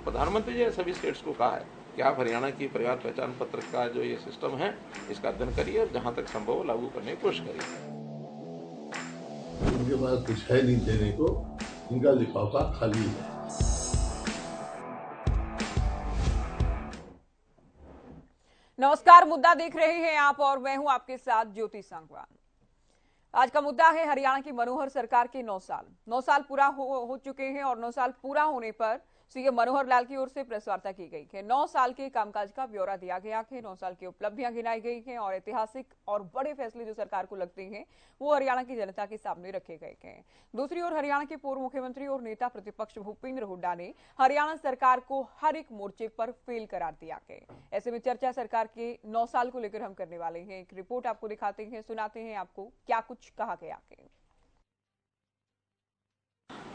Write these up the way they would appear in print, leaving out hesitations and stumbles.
प्रधानमंत्री जी ने सभी स्टेट्स को कहा है कि आप हरियाणा की परिवार पहचान पत्र का जो ये सिस्टम है इसका अध्ययन करिए और जहां तक संभव हो लागू करने की कोशिश करिए। उनके पास कुछ है नहीं देने को, इनका लिफाफा खाली है। नमस्कार, मुद्दा देख रहे हैं आप और मैं हूं आपके साथ ज्योति सांगवान। आज का मुद्दा है हरियाणा की मनोहर सरकार के 9 साल। 9 साल पूरा हो चुके हैं और 9 साल पूरा होने पर सीएम मनोहर लाल की ओर से प्रेस वार्ता की गई है। 9 साल के कामकाज का ब्यौरा दिया गया है, 9 साल की उपलब्धियां गिनाई गई हैं और ऐतिहासिक और बड़े फैसले जो सरकार को लगते हैं वो हरियाणा की जनता के सामने रखे गए हैं। दूसरी ओर हरियाणा के पूर्व मुख्यमंत्री और नेता प्रतिपक्ष भूपेंद्र हुड्डा ने हरियाणा सरकार को हर एक मोर्चे पर फेल करार दिया है। ऐसे में चर्चा सरकार के 9 साल को लेकर हम करने वाले हैं। एक रिपोर्ट आपको दिखाते हैं, सुनाते हैं आपको क्या कुछ कहा गया है।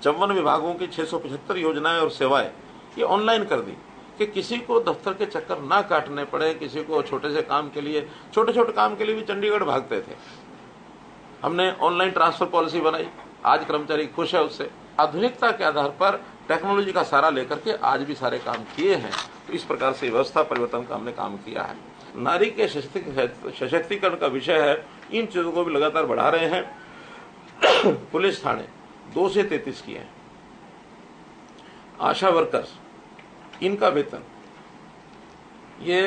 54 विभागों की 675 योजनाएं और सेवाएं ये ऑनलाइन कर दी कि किसी को दफ्तर के चक्कर ना काटने पड़े। किसी को छोटे से काम के लिए, छोटे छोटे काम के लिए भी चंडीगढ़ भागते थे। हमने ऑनलाइन ट्रांसफर पॉलिसी बनाई, आज कर्मचारी खुश है उससे। आधुनिकता के आधार पर टेक्नोलॉजी का सहारा लेकर के आज भी सारे काम किए हैं। तो इस प्रकार से व्यवस्था परिवर्तन का हमने काम किया है। नारी के सशक्तिकरण का विषय है, इन चीजों को भी लगातार बढ़ा रहे हैं। पुलिस थाने 2 से 33 किए हैं। आशा वर्कर्स, इनका वेतन ये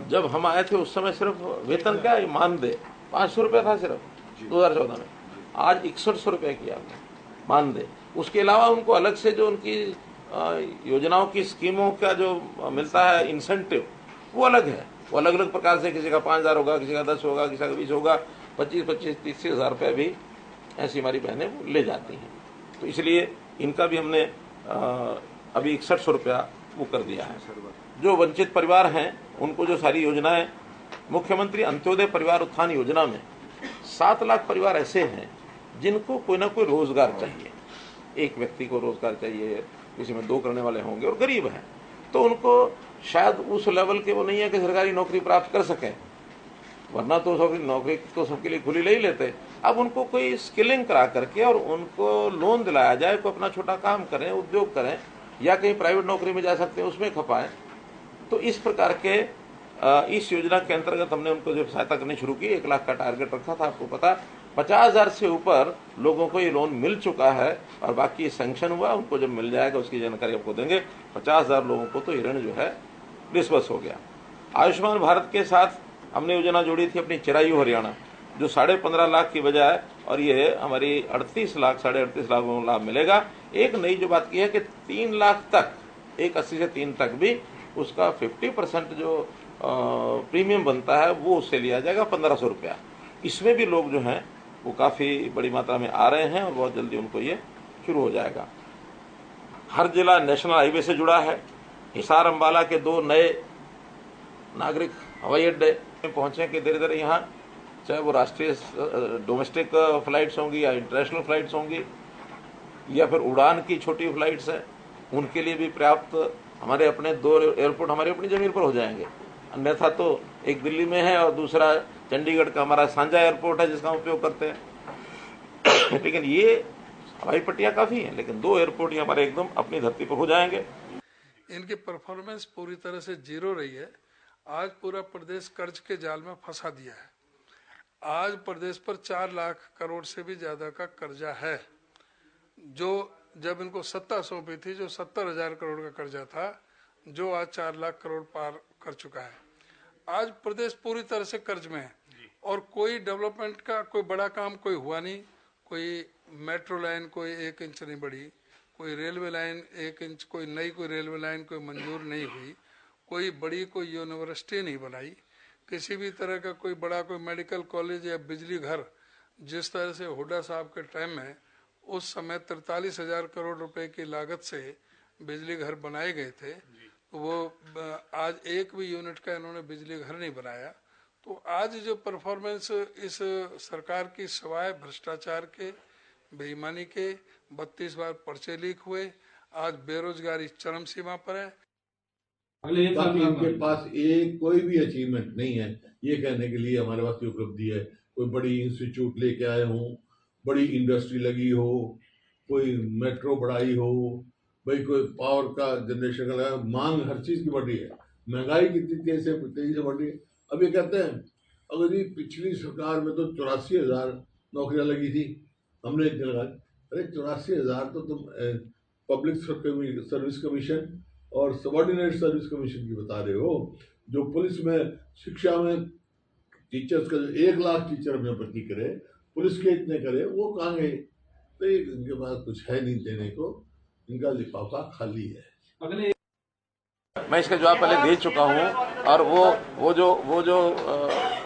जब हम आए थे उस समय सिर्फ वेतन क्या मानदेय 500 रुपया था सिर्फ 2014 में, आज 6100 रुपये किया हमने मानदेय। उसके अलावा उनको अलग से जो उनकी योजनाओं की स्कीमों का जो मिलता है इंसेंटिव वो अलग है। वो अलग अलग प्रकार से, किसी का 5000 होगा, किसी का 10 होगा, किसी का 20 होगा, 25-25-30 हजार रुपये भी ऐसी हमारी बहनें ले जाती हैं। तो इसलिए इनका भी हमने अभी 6100 रुपया वो कर दिया है। जो वंचित परिवार हैं उनको जो सारी योजनाएं, मुख्यमंत्री अंत्योदय परिवार उत्थान योजना में 7 लाख परिवार ऐसे हैं जिनको कोई ना कोई रोजगार चाहिए। एक व्यक्ति को रोजगार चाहिए, किसी में 2 करने वाले होंगे और गरीब हैं, तो उनको शायद उस लेवल के वो नहीं है कि सरकारी नौकरी प्राप्त कर सकें, वरना तो नौकरी तो सबके लिए खुली ले ही लेते। अब उनको कोई स्किलिंग करा करके और उनको लोन दिलाया जाए, कोई अपना छोटा काम करें, उद्योग करें, या कहीं प्राइवेट नौकरी में जा सकते हैं उसमें खपाएं। तो इस प्रकार के इस योजना के अंतर्गत हमने उनको जो सहायता करनी शुरू की। 1 लाख का टारगेट रखा था, आपको पता 50,000 से ऊपर लोगों को ये लोन मिल चुका है और बाकी सैंक्शन हुआ। उनको जब मिल जाएगा उसकी जानकारी आपको देंगे। 50,000 लोगों को तो ये ऋण जो है डिस्बर्स हो गया। आयुष्मान भारत के साथ हमने योजना जोड़ी थी अपनी चिरायु हरियाणा, जो 15.5 लाख की बजाय, और ये हमारी 38 लाख 38.5 लाख को लाभ मिलेगा। एक नई जो बात की है कि 3 लाख तक, 1.80 से 3 तक भी उसका 50% जो प्रीमियम बनता है वो उससे लिया जाएगा 1500 रुपया। इसमें भी लोग जो हैं वो काफ़ी बड़ी मात्रा में आ रहे हैं और बहुत जल्दी उनको ये शुरू हो जाएगा। हर जिला नेशनल हाईवे से जुड़ा है। हिसार अम्बाला के 2 नए नागरिक हवाई अड्डे में पहुंचे कि धीरे धीरे यहाँ, चाहे वो राष्ट्रीय डोमेस्टिक फ्लाइट्स होंगी या इंटरनेशनल फ्लाइट्स होंगी या फिर उड़ान की छोटी फ्लाइट्स हैं, उनके लिए भी पर्याप्त हमारे अपने 2 एयरपोर्ट हमारी अपनी जमीन पर हो जाएंगे। अन्यथा तो एक दिल्ली में है और दूसरा चंडीगढ़ का हमारा सांझा एयरपोर्ट है जिसका उपयोग करते हैं। लेकिन ये हवाई पट्टियां काफ़ी हैं, लेकिन 2 एयरपोर्ट ये हमारे एकदम अपनी धरती पर हो जाएंगे। इनकी परफॉर्मेंस पूरी तरह से जीरो रही है। आज पूरा प्रदेश कर्ज के जाल में फंसा दिया है। आज प्रदेश पर 4 लाख करोड़ से भी ज्यादा का कर्जा है, जो जब इनको सत्ता सौंपी थी जो 70,000 करोड़ का कर्जा था, जो आज 4 लाख करोड़ पार कर चुका है। आज प्रदेश पूरी तरह से कर्ज में है और कोई डेवलपमेंट का कोई बड़ा काम कोई हुआ नहीं। कोई मेट्रो लाइन कोई 1 इंच नहीं बढ़ी, कोई रेलवे लाइन 1 इंच, कोई नई कोई रेलवे लाइन कोई मंजूर नहीं हुई, कोई बड़ी कोई यूनिवर्सिटी नहीं बनाई, किसी भी तरह का कोई बड़ा कोई मेडिकल कॉलेज या बिजली घर, जिस तरह से हुड्डा साहब के टाइम में उस समय 43,000 करोड़ रुपए की लागत से बिजली घर बनाए गए थे, तो वो आज एक भी यूनिट का इन्होंने बिजली घर नहीं बनाया। तो आज जो परफॉर्मेंस इस सरकार की सवाए भ्रष्टाचार के, बेईमानी के, 32 बार पर्चे लीक हुए, आज बेरोजगारी चरम सीमा पर है। बाकी इनके पास कोई भी अचीवमेंट नहीं है ये कहने के लिए हमारे पास ये उपलब्धि है। कोई बड़ी इंस्टीट्यूट लेके आए हों, बड़ी इंडस्ट्री लगी हो, कोई मेट्रो बढ़ाई हो, भाई कोई पावर का जनरेशन का मांग हर चीज की बढ़ रही है, महंगाई कितनी तेजी से बढ़ रही है। अब ये कहते हैं अगर जी पिछली सरकार में तो 84,000 नौकरियां लगी थी, हमने इतने लगाई। अरे 84,000 तो तुम पब्लिक सर्विस कमीशन और सबॉर्डिनेट सर्विस कमीशन की बता रहे हो। जो पुलिस में शिक्षा में टीचर्स का 1 लाख टीचर में भर्ती करे, पुलिस के इतने करे, वो कहाँ गए? तो इनके पास कुछ है नहीं देने को, इनका लिफाफा खाली है। अगले मैं इसका जवाब पहले दे चुका हूं। और वो जो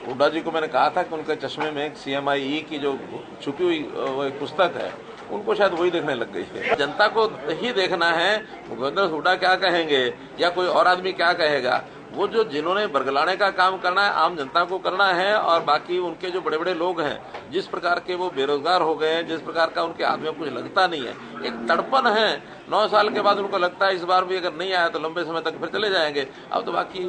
हुड्डा जी को मैंने कहा था कि उनके चश्मे में एक CMIE की जो छुपी हुई वो एक पुस्तक है, उनको शायद वही देखने लग गई है। जनता को ही देखना है भूपेंद्र हुड्डा क्या कहेंगे या कोई और आदमी क्या कहेगा। वो जो जिन्होंने बरगलाने का काम करना है आम जनता को करना है, और बाकी उनके जो बड़े बड़े लोग हैं, जिस प्रकार के वो बेरोजगार हो गए हैं, जिस प्रकार का उनके हाथ में कुछ लगता नहीं है, एक तड़पन है। 9 साल के बाद उनको लगता है इस बार भी अगर नहीं आया तो लंबे समय तक फिर चले जाएंगे। अब तो बाकी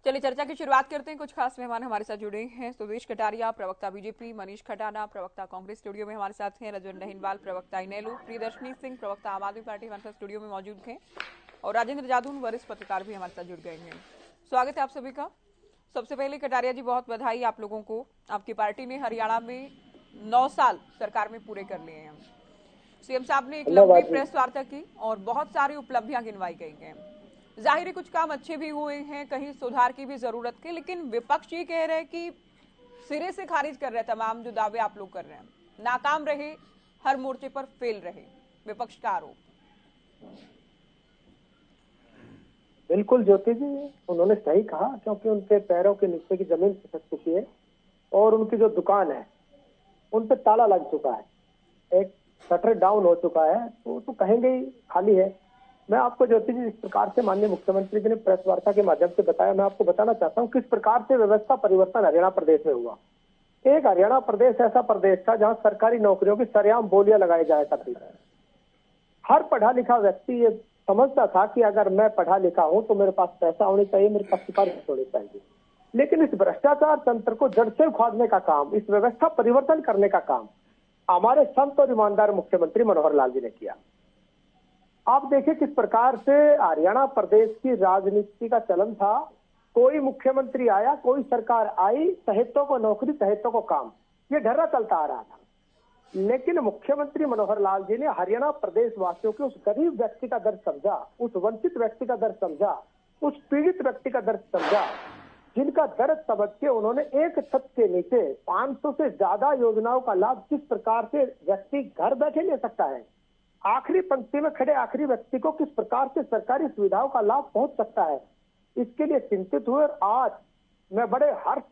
चलिए चर्चा की शुरुआत करते हैं। कुछ खास मेहमान हमारे साथ जुड़े हैं। सुदेश कटारिया, प्रवक्ता बीजेपी, मनीष खटाना, प्रवक्ता कांग्रेस, स्टूडियो में हमारे साथ हैं। रजन डहिनवाल, प्रवक्ता इनेलो, प्रियदर्शनी सिंह, प्रवक्ता आम आदमी पार्टी, हमारे साथ स्टूडियो में मौजूद हैं, और राजेंद्र जादून, वरिष्ठ पत्रकार भी हमारे साथ जुड़ गए हैं। स्वागत है आप सभी का। सबसे पहले कटारिया जी, बहुत बधाई आप लोगों को। आपकी पार्टी ने हरियाणा में 9 साल सरकार में पूरे कर लिए हैं। सीएम साहब ने एक लंबी प्रेस वार्ता की और बहुत सारी उपलब्धियां गिनवाई गई हैं। जाहिर है कुछ काम अच्छे भी हुए हैं, कहीं सुधार की भी जरूरत है, लेकिन विपक्ष ये कह रहे हैं कि सिरे से खारिज कर रहे हैं तमाम जो दावे आप लोग कर रहे हैं। नाकाम रहे, हर मोर्चे पर फेल रहे, विपक्ष का आरोप। बिल्कुल ज्योति जी, उन्होंने सही कहा, क्योंकि उनके पैरों के नीचे की जमीन खिसक चुकी है और उनकी जो दुकान है उन पे ताला लग चुका है, एक शटर डाउन हो चुका है, तो कहेंगे ही खाली है। मैं आपको ज्योति जी, इस प्रकार से माननीय मुख्यमंत्री जी ने प्रेस वार्ता के माध्यम से बताया, मैं आपको बताना चाहता हूँ किस प्रकार से व्यवस्था परिवर्तन हरियाणा प्रदेश में हुआ। एक हरियाणा प्रदेश ऐसा प्रदेश था जहाँ सरकारी नौकरियों की सरेआम बोलियां लगाई जाया करती थी। हर पढ़ा लिखा व्यक्ति ये समझता था कि अगर मैं पढ़ा लिखा हूं तो मेरे पास पैसा होनी चाहिए, मेरे पास सिफारिश होनी चाहिए। लेकिन इस भ्रष्टाचार तंत्र को जड़ से उखाड़ने का काम, इस व्यवस्था परिवर्तन करने का काम हमारे संत और ईमानदार मुख्यमंत्री मनोहर लाल जी ने किया। आप देखिए किस प्रकार से हरियाणा प्रदेश की राजनीति का चलन था। कोई मुख्यमंत्री आया, कोई सरकार आई, सहितों को नौकरी, सहितों को काम, ये ढर्रा चलता आ रहा था। लेकिन मुख्यमंत्री मनोहर लाल जी ने हरियाणा प्रदेश वासियों के उस गरीब व्यक्ति का दर्द समझा, उस वंचित व्यक्ति का दर्द समझा, उस पीड़ित व्यक्ति का दर्द समझा, जिनका दर्द समझ के उन्होंने एक छत के नीचे 500 से ज्यादा योजनाओं का लाभ किस प्रकार से व्यक्ति घर बैठे ले सकता है, आखिरी पंक्ति में खड़े आखिरी व्यक्ति को किस प्रकार से सरकारी सुविधाओं का लाभ पहुंच सकता है, इसके लिए चिंतित हुए। और आज मैं बड़े हर्ष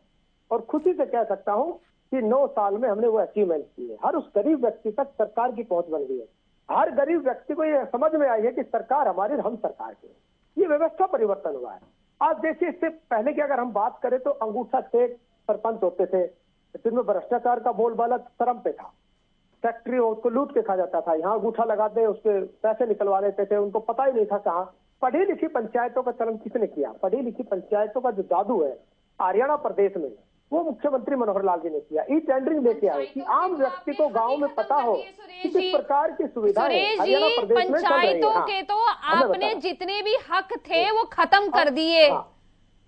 और खुशी से कह सकता हूं कि 9 साल में हमने वो अचीवमेंट किए। हर उस गरीब व्यक्ति तक सरकार की पहुंच बन गई है। हर गरीब व्यक्ति को ये समझ में आई है कि सरकार हमारी, हम सरकार की। ये व्यवस्था परिवर्तन हुआ है। आज देखिए, इससे पहले की अगर हम बात करें तो अंगूठा टेक सरपंच होते थे, जिनमें भ्रष्टाचार का बोलबाला चरम पे था। फैक्ट्री उसको लूट के खा जाता था, यहाँ अंगूठा लगाते उसके पैसे निकलवा लेते थे, उनको पता ही नहीं था कहाँ। पढ़ी लिखी पंचायतों का चलन किसने किया? पढ़ी लिखी पंचायतों का जो जादू है हरियाणा प्रदेश में, वो मुख्यमंत्री मनोहर लाल जी ने किया। ई टेंडरिंग लेके आए कि आम व्यक्ति को गांव में पता हो कि किस प्रकार की सुविधाएं हरियाणा प्रदेश में चल रही है। पंचायतों के तो आपने जितने भी हक थे वो खत्म कर दिए।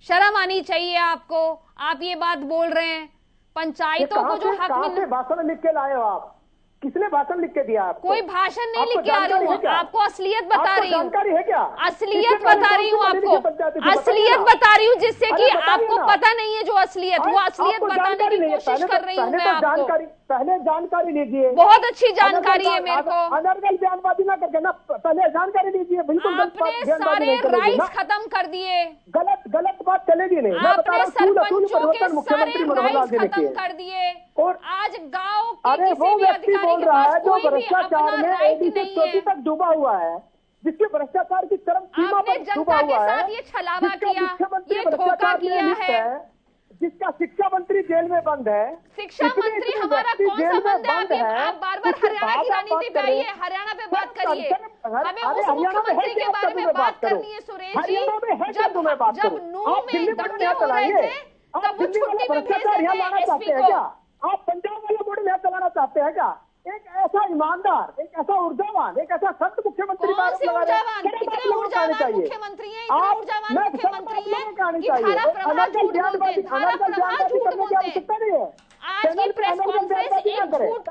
शर्म आनी चाहिए आपको, आप ये बात बोल रहे हैं। पंचायतों को जो हक मिल, भाषण लिख के लाए हो आप? किसने भाषण लिख के दिया आपको? कोई भाषण नहीं लिख के आ रही हूँ, आपको असलियत बता रही हूँ। जानकारी है क्या? असलियत बता रही हूँ आपको, असलियत बता रही हूँ, जिससे कि आपको पता नहीं है जो असलियत, वो असलियत बताने की कोशिश कर रही हूँ मैं आपको। पहले जानकारी लीजिए। बहुत अच्छी जानकारी है मेरे को। अनर्गल बयानबाजी ना करके ना, पहले जानकारी लीजिए। बिल्कुल आपने सारे राइट्स खत्म कर दिए। गलत बात चलेगी नहीं। आपने सरपंचों के सारे राइट्स खत्म कर दिए और आज गांव के किसी भी अधिकारी के पास कोई भी अपना राइट नहीं है। तक डूबा हुआ है, जिसके भ्रष्टाचार की चरम सीमा पर डूबा हुआ है, ये छलावा किया, ये धोखा किया है, जिसका शिक्षा मंत्री जेल में बंद है। शिक्षा मंत्री हमारा कौन सा बंद है? आप बार बार हरियाणा की राजनीति पे आइए, हरियाणा पे बात करिए। हमें उस मुख्यमंत्री के बारे में बात करनी है सुरेश जी। जब नूह में दंगे हो रहे थे तब वो छुट्टी पे भेज देते एसपी को। आप पंजाब वाला मॉडल यहाँ चलाना चाहते हैं क्या? एक ऐसा ईमानदार, एक ऐसा ऊर्जावान, एक ऐसा संत मुख्यमंत्री कौन से ऊर्जावान, कितने ऊर्जावान मुख्यमंत्री हैं, इतने ऊर्जावान मुख्यमंत्री हैं कि धारा प्रभाव झूठ बोलते हैं, धारा प्रभाव झूठ बोलते हैं। आज की प्रेस कॉन्फ्रेंस एक झूठ,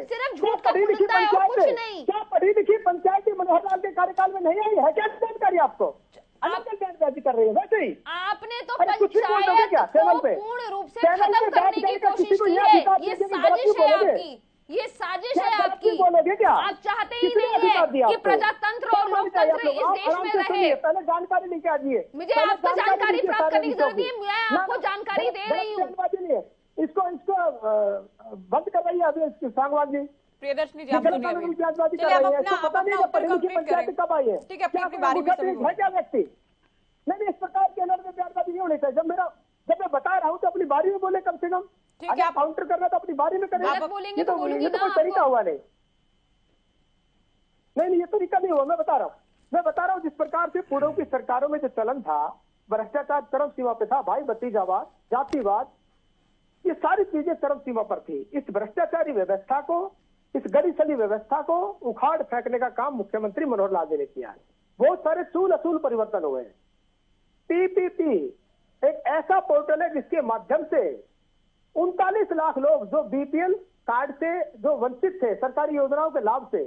सिर्फ झूठ का पुलिंदा है और कुछ नहीं। क्या पढ़ी लिखी पंचायती मनोहर लाल के कार्यकाल में नहीं आई है? क्या जानकारी आपको? बयानबाजी कर रही है वैसे ही। आपने तो पंचायत को पूर्ण रूप से खत्म करने की कोशिश की है। ये साजिश है आपकी, ये साजिश है आपकी। बोलोगे क्या? आप चाहते ही नहीं है कि प्रजातंत्र और लोकतंत्र इस देश में रहे। पहले जानकारी लेके आइए। मुझे आपको जानकारी प्राप्त करने की जरूरत नहीं है, मैं आपको जानकारी दे रही हूँ। इसको बंद करवाइए अभी सांगवान जी। प्रियदर्शनी जी, आप सुनिए अभी। चलिए आप अपना उत्तर कंप्लीट करें। कब आई है? ठीक है, अपनी बारी में सभी है क्या व्यक्ति? नहीं, इस प्रकार के अलग में बयानबाजी नहीं होनी चाहिए। जब मैं बता रहा हूँ तो अपनी बारी में बोले कम से कम। ठीक है, आप काउंटर करना तो अपनी बारी में करें। आप बोलेंगे तो बोलूंगी ना। कोई तरीका हुआ नहीं, ये तरीका नहीं हुआ। मैं बता रहा हूँ जिस प्रकार से पूर्व की सरकारों में जो चलन था, भ्रष्टाचार चरम सीमा पे था, भाई भतीजावाद, जातिवाद, ये सारी चीजें चरम सीमा पर थी। इस भ्रष्टाचारी व्यवस्था को, इस गड़ी सली व्यवस्था को उखाड़ फेंकने का काम मुख्यमंत्री मनोहर लाल जी ने किया है। बहुत सारे चूल असूल परिवर्तन हुए हैं। पीपीपी एक ऐसा पोर्टल है जिसके माध्यम से 39 लाख लोग जो बीपीएल कार्ड से जो वंचित थे सरकारी योजनाओं के लाभ से,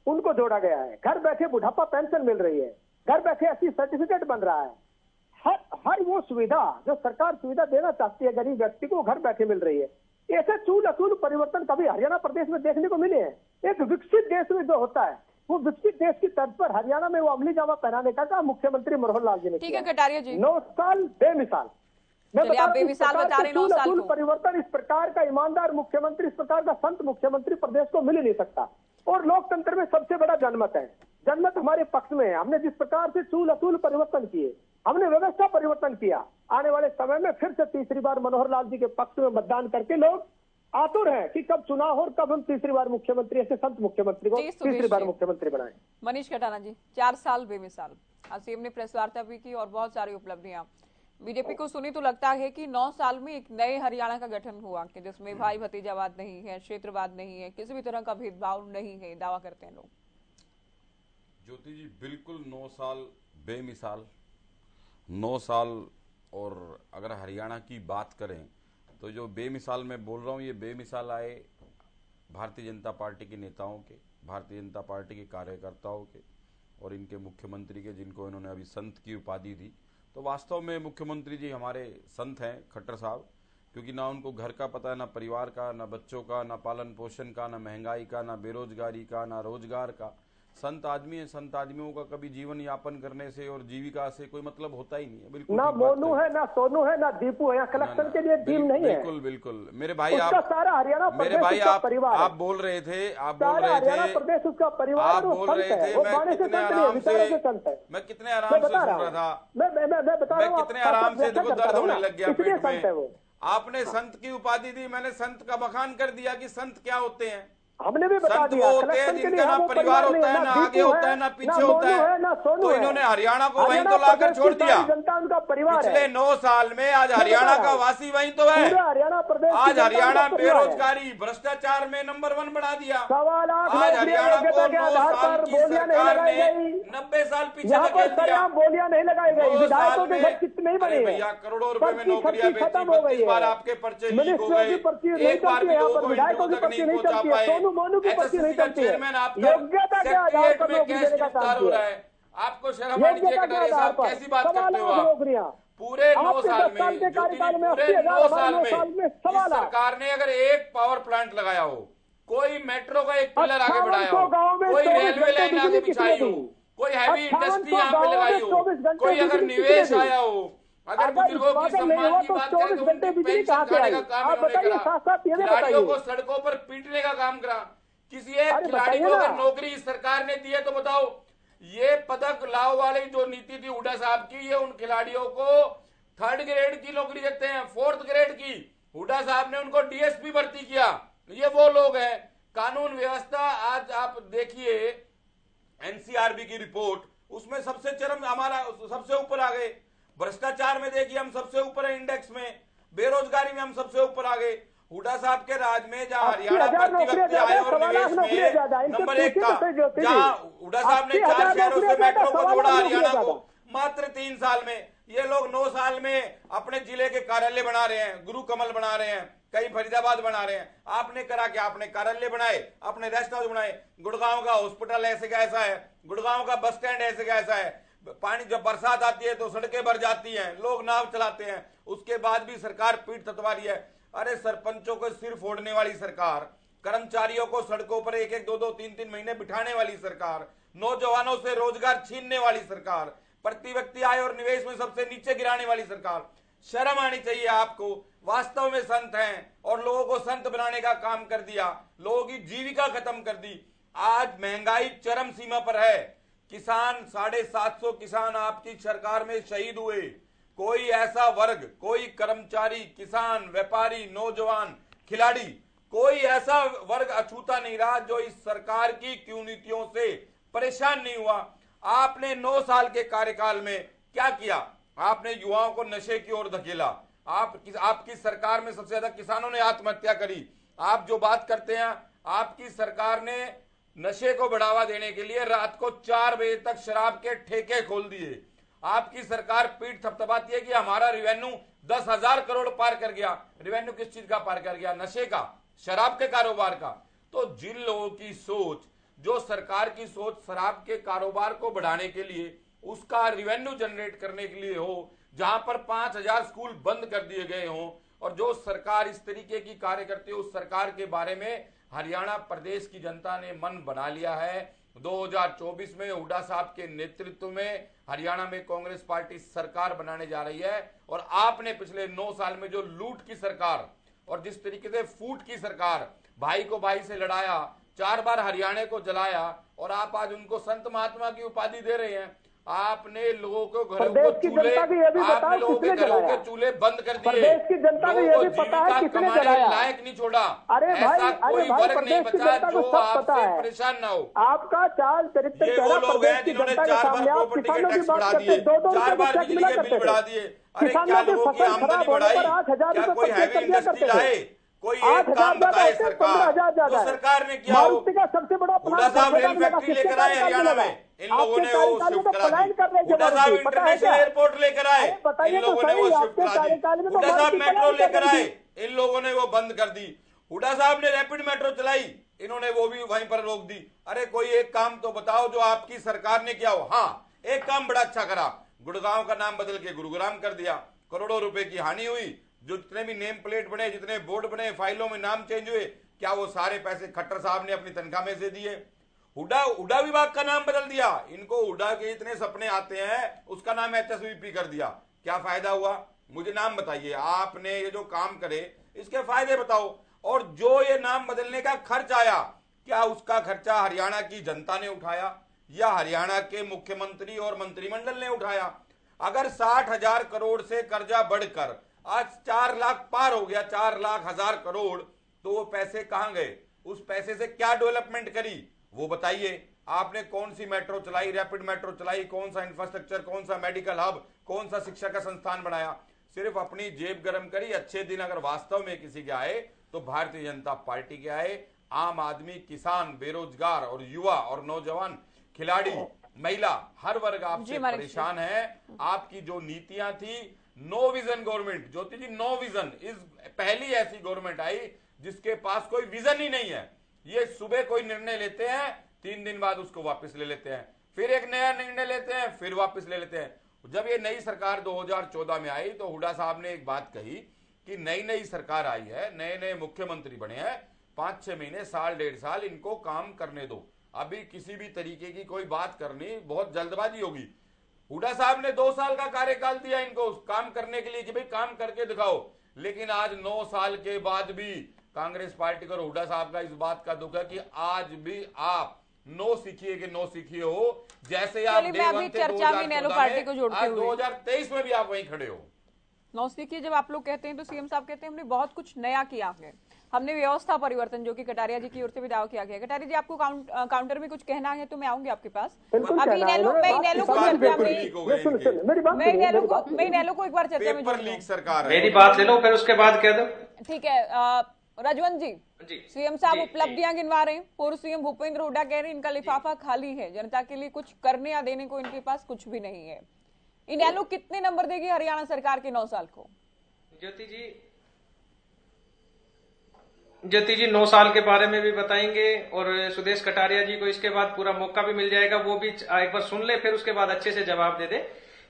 उनको जोड़ा गया है। घर बैठे बुढ़ापा पेंशन मिल रही है, घर बैठे ऐसी सर्टिफिकेट बन रहा है। हर वो सुविधा जो सरकार सुविधा देना चाहती है गरीब व्यक्ति को, घर बैठे मिल रही है। ऐसे चूल असूल परिवर्तन कभी हरियाणा प्रदेश में देखने को मिले हैं? एक विकसित देश में जो होता है, वो विकसित देश की तर्ज पर हरियाणा में वो अमली जामा पहनाने का काम मुख्यमंत्री मनोहर लाल जी ने किया। ठीक है कटारिया जी, 9 साल बेमिसाल। चलिए आप बेमिसाल बता रहे हैं 9 साल को। परिवर्तन इस प्रकार का ईमानदार मुख्यमंत्री, इस प्रकार का संत मुख्यमंत्री प्रदेश को मिल ही नहीं सकता। और लोकतंत्र में सबसे बड़ा जनमत है, जनमत हमारे पक्ष में है। हमने जिस प्रकार से चूल असूल परिवर्तन किए, हमने व्यवस्था परिवर्तन किया, आने वाले समय में फिर से तीसरी बार मनोहर लाल जी के पक्ष में मतदान करके लोग आतुर है कि कब चुनाव हो और कब हम तीसरी बार मुख्यमंत्री, ऐसे संत मुख्यमंत्री को तीसरी बार मुख्यमंत्री बनाएं। मनीष कटाना जी, 4 साल बेमिसाल, आज सीएम ने प्रेस वार्ता भी की और बहुत सारी उपलब्धियां। बीजेपी को सुनी तो लगता है कि 9 साल में एक नए हरियाणा का गठन हुआ कि जिसमें भाई भतीजावाद नहीं है, क्षेत्रवाद नहीं है, किसी भी तरह का भेदभाव नहीं है, दावा करते हैं लोग। ज्योति जी, बिल्कुल 9 साल बेमिसाल, 9 साल। और अगर हरियाणा की बात करें तो जो बेमिसाल मैं बोल रहा हूँ, ये बेमिसाल आए भारतीय जनता पार्टी के नेताओं के, भारतीय जनता पार्टी के कार्यकर्ताओं के और इनके मुख्यमंत्री के, जिनको इन्होंने अभी संत की उपाधि दी। तो वास्तव में मुख्यमंत्री जी हमारे संत हैं, खट्टर साहब, क्योंकि ना उनको घर का पता है, ना परिवार का, ना बच्चों का, ना पालन पोषण का, ना महंगाई का, ना बेरोजगारी का, ना रोजगार का। संत आदमी है, संत आदमियों का कभी जीवन यापन करने से और जीविका से कोई मतलब होता ही नहीं है। बिल्कुल ना मोनू है, ना सोनू है, ना दीपू है, कलेक्शन के लिए टीम नहीं है। बिल्कुल बिल्कुल मेरे भाई, आप सारा हरियाणा, मेरे भाई आप बोल रहे थे, आप बोल रहे थे, प्रदेश उसका परिवार, आप बोल रहे थे, मैं कितने आराम से सुन रहा था, मैं कितने आराम से, देखो दर्द होने लग गया पेट में। आपने संत की उपाधि दी, मैंने संत का बखान कर दिया कि संत क्या होते हैं। हमने भी बता दिया, वो होते हैं जिनका ना परिवार होता है, ना आगे होता है, ना पीछे होता है। तो इन्होंने हरियाणा को वहीं तो लाकर छोड़ दिया। पिछले 9 साल में आज हरियाणा का वासी वहीं तो है। आज हरियाणा बेरोजगारी, भ्रष्टाचार में नंबर 1 बना दिया। आज हरियाणा को 9 साल की सरकार ने 90 साल पीछे धकेल दिया। बोलियां नहीं लगाई गई, विधायकों के घर कितने नहीं बने भैया, करोड़ों रुपए में नौकरियां बेची, 32 बार आपके पर्चे लीक हो गए, एक बार भी लोगों को इंटरव्यू तक नहीं पहुंचा पाए। एसएससी का चेयरमैन आपका सेक्रेटरीट में कैश गिरफ्तार हो रहा है, आपको शर्म आनी चाहिए कटारिया साहब, कैसी बात करते हो आप। पूरे 9 साल में, पूरे 9 साल में इस सरकार ने अगर एक पावर प्लांट लगाया हो, कोई मेट्रो का एक पिलर आगे बढ़ाया हो, कोई रेलवे लाइन आगे बिछाई हो, कोई हैवी इंडस्ट्री यहाँ पे लगाई हो, कोई अगर निवेश आया हो, अगर बुजुर्गों की सम्मान की बात करें तो उनकी पेंशन खाने का काम इन्होंने करा, खिलाड़ियों को सड़कों पर पीटने का काम करा। किसी एक खिलाड़ी को अगर नौकरी इस सरकार ने दी है तो बताओ, ये पदक लाओ वाली जो नीति थी हुड्डा साहब की, ये उन खिलाड़ियों को 3rd ग्रेड की नौकरी देते हैं, 4th ग्रेड की। हुड्डा साहब ने उनको डीएसपी भर्ती किया। ये वो लोग हैं। कानून व्यवस्था, आज आप देखिए एनसीआरबी की रिपोर्ट, उसमें सबसे चरम हमारा सबसे ऊपर आ गए। भ्रष्टाचार में देखिए हम सबसे ऊपर है इंडेक्स में, बेरोजगारी में हम सबसे ऊपर आ गए। हुड्डा साहब के राज में जहाँ हरियाणा प्रति व्यक्ति आय और निवेश में नंबर 1 था, जहाँ हुड्डा साहब ने 4 शहरों से मेट्रो को जोड़ा हरियाणा को, मात्र 3 साल में ये लोग 9 साल में अपने जिले के कार्यालय बना रहे हैं, गुरु कमल बना रहे हैं, कहीं फरीदाबाद बना रहे हैं। आपने करा क्या? आपने कार्यालय बनाए, अपने रेस्ट हाउस बनाए। गुड़गांव का हॉस्पिटल ऐसे का ऐसा है, गुड़गांव का बस स्टैंड ऐसे का ऐसा है। पानी जब बरसात आती है तो सड़कें भर जाती हैं, लोग नाव चलाते हैं, उसके बाद भी सरकार पीठ थपथपा रही है। अरे सरपंचों को सिर फोड़ने वाली सरकार, कर्मचारियों को सड़कों पर 1-1, 2-2, 3-3 महीने बिठाने वाली सरकार, नौजवानों से रोजगार छीनने वाली सरकार, प्रति व्यक्ति आय और निवेश में सबसे नीचे गिराने वाली सरकार। शर्म आनी चाहिए आपको। वास्तव में संत हैं और लोगों को संत बनाने का काम कर दिया, लोगों की जीविका खत्म कर दी। आज महंगाई चरम सीमा पर है। किसान 750 किसान आपकी सरकार में शहीद हुए। कोई ऐसा वर्ग, कोई कर्मचारी, किसान, व्यापारी, नौजवान, खिलाड़ी, कोई ऐसा वर्ग अछूता नहीं रहा जो इस सरकार की कुनीतियों से परेशान नहीं हुआ। आपने 9 साल के कार्यकाल में क्या किया? आपने युवाओं को नशे की ओर धकेला। आपकी सरकार में सबसे ज्यादा किसानों ने आत्महत्या करी। आप जो बात करते हैं, आपकी सरकार ने नशे को बढ़ावा देने के लिए रात को 4 बजे तक शराब के ठेके खोल दिए। आपकी सरकार पीठ थपथपाती है कि हमारा रेवेन्यू 10,000 करोड़ पार कर गया। रेवेन्यू किस चीज का पार कर गया? नशे का, शराब के कारोबार का। तो जिन लोगों की सोच, जो सरकार की सोच शराब के कारोबार को बढ़ाने के लिए, उसका रेवेन्यू जनरेट करने के लिए हो, जहां पर 5,000 स्कूल बंद कर दिए गए हों, और जो सरकार इस तरीके की कार्य करती है, उस सरकार के बारे में हरियाणा प्रदेश की जनता ने मन बना लिया है। 2024 में हुड्डा साहब के नेतृत्व में हरियाणा में कांग्रेस पार्टी सरकार बनाने जा रही है। और आपने पिछले 9 साल में जो लूट की सरकार और जिस तरीके से फूट की सरकार, भाई को भाई से लड़ाया, 4 बार हरियाणा को जलाया, और आप आज उनको संत महात्मा की उपाधि दे रहे हैं। आपने लोगों को घरों को चूल्हे, आपने लोगों के घरों के चूल्हे बंद कर दिए, लोगों को जीविका कमाने लायक नहीं छोड़ा। ऐसा कोई वर्ग नहीं बचा जो आपसे परेशान ना हो। आपका चाल चरित्र, ये वो लोग हैं जिन्होंने 4 बार प्रॉपर्टी के टैक्स बढ़ा दिए, 4 बार बिजली के बिल बढ़ा दिए। अरे क्या लोगों की आमदनी बढ़ाई? क्या कोई हैवी इंडस्ट्री लाए? कोई एक काम बताए सरकार, जो सरकार ने किया हो। हुड्डा साहब रेल फैक्ट्री लेकर आए हरियाणा में, इन लोगों ने वो शिफ्ट करा दी। हुड्डा साहब इंटरनेशनल एयरपोर्ट लेकर आए, इन लोगों ने वो शिफ्ट करा दी। हुड्डा साहब मेट्रो लेकर आए, इन लोगों ने वो बंद कर दी। हुड्डा साहब ने रैपिड मेट्रो चलाई, इन्होंने वो भी वहीं पर रोक दी। अरे कोई एक काम तो बताओ जो आपकी सरकार ने किया हो। हाँ, एक काम बड़ा अच्छा करा, गुड़गांव का नाम बदल के गुरुग्राम कर दिया। करोड़ों रुपए की हानि हुई। जो जितने भी नेम प्लेट बने, जितने बोर्ड बने, फाइलों में नाम चेंज हुए, क्या वो सारे पैसे खट्टर साहब ने अपनी तनख्वाह में से दिए? हुड्डा विभाग का नाम बदल दिया। इनको हुड्डा के इतने सपने आते हैं, उसका नाम HSVP कर दिया। क्या फायदा हुआ? मुझे नाम बताइए। आपने ये जो काम करे इसके फायदे बताओ। और जो ये नाम बदलने का खर्च आया, क्या उसका खर्चा हरियाणा की जनता ने उठाया या हरियाणा के मुख्यमंत्री और मंत्रिमंडल ने उठाया? अगर 60,000 करोड़ से कर्जा बढ़कर आज 4 लाख पार हो गया, 4 लाख 1,000 करोड़, तो वो पैसे कहां गए? उस पैसे से क्या डेवलपमेंट करी वो बताइए। आपने कौन सी मेट्रो चलाई, रैपिड मेट्रो चलाई, कौन सा इंफ्रास्ट्रक्चर, कौन सा मेडिकल हब, कौन सा शिक्षा का संस्थान बनाया? सिर्फ अपनी जेब गर्म करी। अच्छे दिन अगर वास्तव में किसी के आए तो भारतीय जनता पार्टी के आए। आम आदमी, किसान, बेरोजगार और युवा और नौजवान, खिलाड़ी, महिला, हर वर्ग आपसे परेशान है। आपकी जो नीतियां थी, नो विजन गवर्नमेंट, ज्योति जी, नो विजन। इस पहली ऐसी गवर्नमेंट आई जिसके पास कोई विजन ही नहीं है। ये सुबह कोई निर्णय लेते हैं, 3 दिन बाद उसको वापस ले लेते हैं, फिर एक नया निर्णय लेते हैं, फिर वापस ले लेते हैं। जब ये नई सरकार 2014 में आई तो हुड्डा साहब ने एक बात कही कि नई सरकार आई है, नए मुख्यमंत्री बने हैं, 5-6 महीने, साल, 1.5 साल इनको काम करने दो। अभी किसी भी तरीके की कोई बात करनी बहुत जल्दबाजी होगी। हुड्डा साहब ने 2 साल का कार्यकाल दिया इनको काम करने के लिए कि भाई काम करके दिखाओ। लेकिन आज 9 साल के बाद भी कांग्रेस पार्टी को हुड्डा साहब का इस बात का दुख है कि आज भी आप नो सीखिए हो, जैसे आप चर्चा में नेहरू पार्टी को जोड़ते हुए 2023 में भी आप वहीं खड़े हो। नौ सीखिए जब आप लोग कहते हैं तो सीएम साहब कहते हैं हमने बहुत कुछ नया किया है, हमने व्यवस्था परिवर्तन, जो कि कटारिया जी की ओर से भी दावा किया गया। कटारिया जी, आपको काउंटर में कुछ कहना है तो मैं आऊंगी आपके पास। अभी इनेलो को एक बार चर्चा में, सरकार मेरी बात ले लो फिर उसके बाद कह दो। ठीक है, रजवंत जी, सीएम साहब उपलब्धियां गिनवा रहे हैं। पूर्व सीएम भूपेंद्र हुड्डा कह रहे हैं इनका लिफाफा खाली है, जनता के लिए कुछ करने या देने को इनके पास कुछ भी नहीं है। इनेलो कितने नंबर देगी हरियाणा सरकार के 9 साल को? ज्योति जी 9 साल के बारे में भी बताएंगे और सुदेश कटारिया जी को इसके बाद पूरा मौका भी मिल जाएगा, वो भी एक बार सुन ले, फिर उसके बाद अच्छे से जवाब दे दे।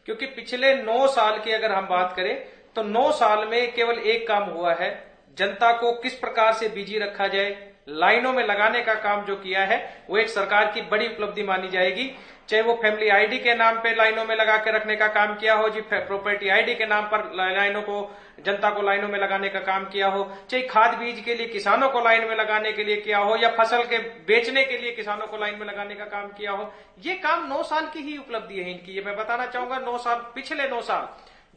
क्योंकि पिछले 9 साल की अगर हम बात करें तो 9 साल में केवल एक काम हुआ है, जनता को किस प्रकार से बिजी रखा जाए, लाइनों में लगाने का काम जो किया है वो एक सरकार की बड़ी उपलब्धि मानी जाएगी। चाहे वो फैमिली आईडी के नाम पे लाइनों में लगा के रखने का काम किया हो जी, प्रॉपर्टी आईडी के नाम पर लाइनों को, जनता को लाइनों में लगाने का काम किया हो, चाहे खाद बीज के लिए किसानों को लाइन में लगाने के लिए किया हो, या फसल के बेचने के लिए किसानों को लाइन में लगाने का काम किया हो, ये काम 9 साल की ही उपलब्धि है इनकी। ये मैं बताना चाहूंगा, 9 साल, पिछले 9 साल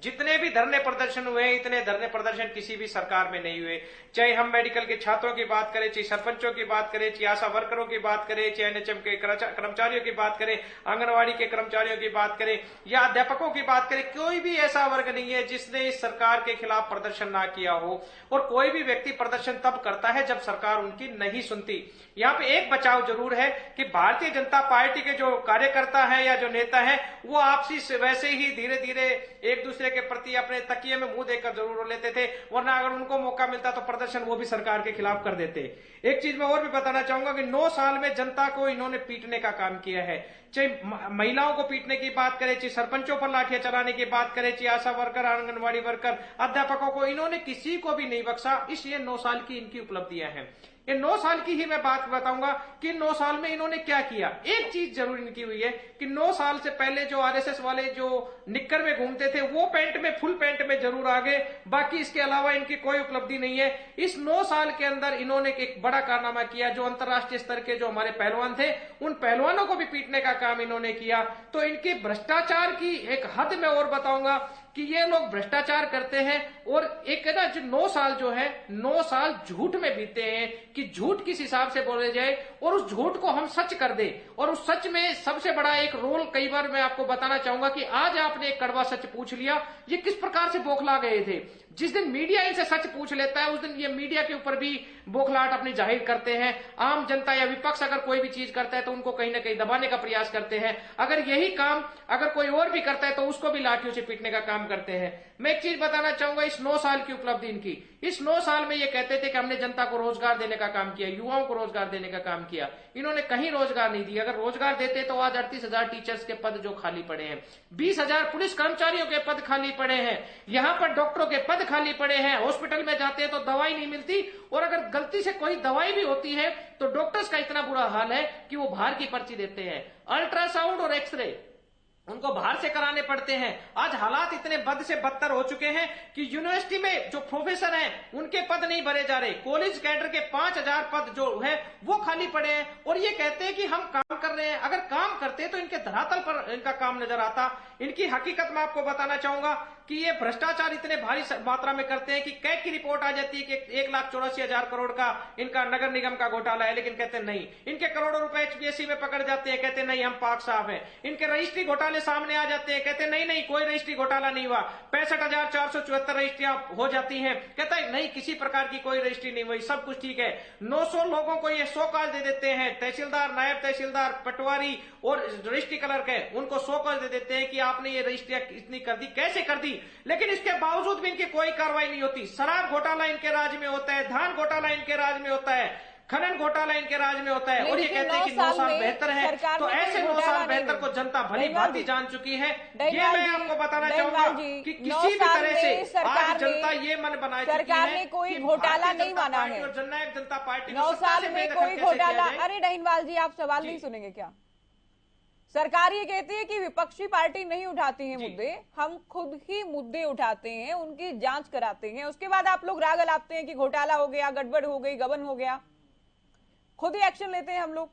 जितने भी धरने प्रदर्शन हुए, इतने धरने प्रदर्शन किसी भी सरकार में नहीं हुए। चाहे हम मेडिकल के छात्रों की बात करें, चाहे सरपंचों की बात करें, चाहे आशा वर्करों की बात करें, चाहे एनएचएम के कर्मचारियों की बात करें, आंगनवाड़ी के कर्मचारियों की बात करें या अध्यापकों की बात करें, कोई भी ऐसा वर्ग नहीं है जिसने इस सरकार के खिलाफ प्रदर्शन ना किया हो। और कोई भी व्यक्ति प्रदर्शन तब करता है जब सरकार उनकी नहीं सुनती। यहाँ पे एक बचाव जरूर है कि भारतीय जनता पार्टी के जो कार्यकर्ता हैं या जो नेता हैं वो आपसी वैसे ही धीरे धीरे एक दूसरे के प्रति अपने तकिए में मुंह देकर जरूर लेते थे, वरना अगर उनको मौका मिलता तो प्रदर्शन वो भी सरकार के खिलाफ कर देते। एक चीज मैं और भी बताना चाहूंगा कि 9 साल में जनता को इन्होंने पीटने का काम किया है। चाहे महिलाओं को पीटने की बात करें, चाहे सरपंचों पर लाठियां चलाने की बात करें, चाहे आशा वर्कर, आंगनबाड़ी वर्कर, अध्यापकों को, इन्होंने किसी को भी नहीं बख्शा। इसलिए 9 साल की इनकी उपलब्धियां हैं। ये 9 साल की ही मैं बात बताऊंगा कि 9 साल में इन्होंने क्या किया। एक चीज जरूर इनकी हुई है कि 9 साल से पहले जो आरएसएस वाले जो निक्कर में घूमते थे वो पैंट में, फुल पैंट में जरूर आ गए, बाकी इसके अलावा इनकी कोई उपलब्धि नहीं है। इस 9 साल के अंदर इन्होंने एक बड़ा कारनामा किया, जो अंतर्राष्ट्रीय स्तर के जो हमारे पहलवान थे उन पहलवानों को भी पीटने का काम इन्होंने किया। तो इनके भ्रष्टाचार की एक हद में और बताऊंगा कि ये लोग भ्रष्टाचार करते हैं। और एक ना जो 9 साल जो है, 9 साल झूठ में बीते हैं कि झूठ किस हिसाब से बोले जाए और उस झूठ को हम सच कर दे। और उस सच में सबसे बड़ा एक रोल, कई बार मैं आपको बताना चाहूंगा कि आज आपने एक कड़वा सच पूछ लिया, ये किस प्रकार से बौखला गए थे। जिस दिन मीडिया इनसे सच पूछ लेता है उस दिन ये मीडिया के ऊपर भी बौखलाहट अपनी जाहिर करते हैं। आम जनता या विपक्ष अगर कोई भी चीज करता है तो उनको कहीं ना कहीं दबाने का प्रयास करते हैं। अगर यही काम अगर कोई और भी करता है तो उसको भी लाठियों से पीटने का काम करते हैं। मैं एक चीज बताना चाहूंगा, इस 9 साल की उपलब्धि इनकी, इस 9 साल में ये कहते थे कि हमने जनता को रोजगार देने का काम किया, युवाओं को रोजगार देने का काम किया। इन्होंने कहीं रोजगार नहीं दिया। अगर रोजगार देते तो आज 38,000 टीचर्स के पद जो खाली पड़े हैं, 20,000 पुलिस कर्मचारियों के पद खाली पड़े हैं, यहां पर डॉक्टरों के पद खाली पड़े हैं, हॉस्पिटल में जाते हैं तो दवाई नहीं मिलती, और अगर गलती से कोई दवाई भी होती है तो डॉक्टर्स का इतना बुरा हाल है कि वो बाहर की पर्ची देते हैं। अल्ट्रासाउंड और एक्सरे उनको बाहर से कराने पड़ते हैं। आज हालात इतने बद से बदतर हो चुके हैं कि यूनिवर्सिटी में जो प्रोफेसर हैं उनके पद नहीं भरे जा रहे। कॉलेज कैडर के 5,000 पद जो है वो खाली पड़े हैं। और ये कहते हैं कि हम काम कर रहे हैं। अगर काम करते तो इनके धरातल पर इनका काम नजर आता। इनकी हकीकत मैं आपको बताना चाहूंगा कि ये भ्रष्टाचार इतने भारी मात्रा में करते हैं कि कैग की रिपोर्ट आ जाती है कि 1,84,000 करोड़ का इनका नगर निगम का घोटाला है, लेकिन कहते नहीं। इनके करोड़ों रुपए एचपीएससी में पकड़ जाते हैं, कहते नहीं हम पाक साफ हैं। इनके रजिस्ट्री घोटाले सामने आ जाते हैं, कहते नहीं कोई रजिस्ट्री घोटाला नहीं हुआ। 65,474 रजिस्ट्रियां हो जाती हैं, कहता है नहीं किसी प्रकार की कोई रजिस्ट्री नहीं हुई, सब कुछ ठीक है। 900 लोगों को ये 100 कॉल दे देते हैं। तहसीलदार, नायब तहसीलदार, पटवारी और रजिस्ट्री क्लर्क है, उनको 100 कॉल दे देते हैं कि आपने ये रजिस्ट्रियां इतनी कर दी, कैसे कर दी। लेकिन इसके बावजूद भी इनकी कोई कार्रवाई नहीं होती। शराब घोटाला इनके राज में होता है, धान घोटाला इनके राज में होता है, खनन घोटाला इनके राज में होता है। और ये कहते हैं कि 9 साल बेहतर है। तो ऐसे 9 साल बेहतर को जनता भली भांति जान चुकी है। ये मैं आपको बताना चाहूंगा कि किसी भी तरह से आज जनता ये मन बनाए चुकी है सरकार ने कोई घोटाला नहीं माना है। जननायक जनता पार्टी 9 साल में कोई घोटाला। अरे डहीनवाल जी, आप सवाल नहीं सुनेंगे क्या? सरकार ये कहती है कि विपक्षी पार्टी नहीं उठाती है मुद्दे, हम खुद ही मुद्दे उठाते हैं, उनकी जांच कराते हैं, उसके बाद आप लोग राग अलापते हैं कि घोटाला हो गया, गड़बड़ हो गई, गबन हो गया। खुद ही एक्शन लेते हैं हम लोग।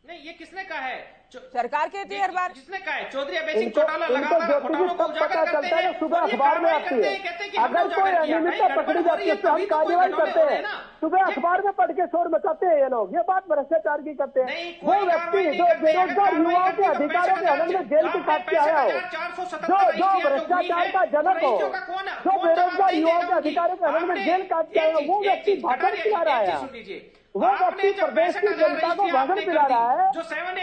नहीं, ये किसने कहा है? सरकार कहती है हर बार। किसने कहा है? चौधरी अभय सिंह चौटाला लगातार घोटालों को उजागर करते हैं, सुबह अखबार में आती है। अगर कोई अनियमितता पकड़ी जाती है तो हम कार्रवाई करते हैं। सुबह अखबार में पढ़ के शोर मचाते हैं ये लोग, ये बात भ्रष्टाचार की करते हैं। वो व्यक्ति जो बेरोजगार युवाओं के अधिकारों के हनन में जेल की काट के आया हो, जो भ्रष्टाचार का जनक हो, जो बेरोजगार युवाओं के अधिकारों के हनन में जेल काट के आया हो, वो व्यक्ति भाषण पिला रहा है। वो व्यक्ति प्रदेश की जनता को भाषण पिला रहा है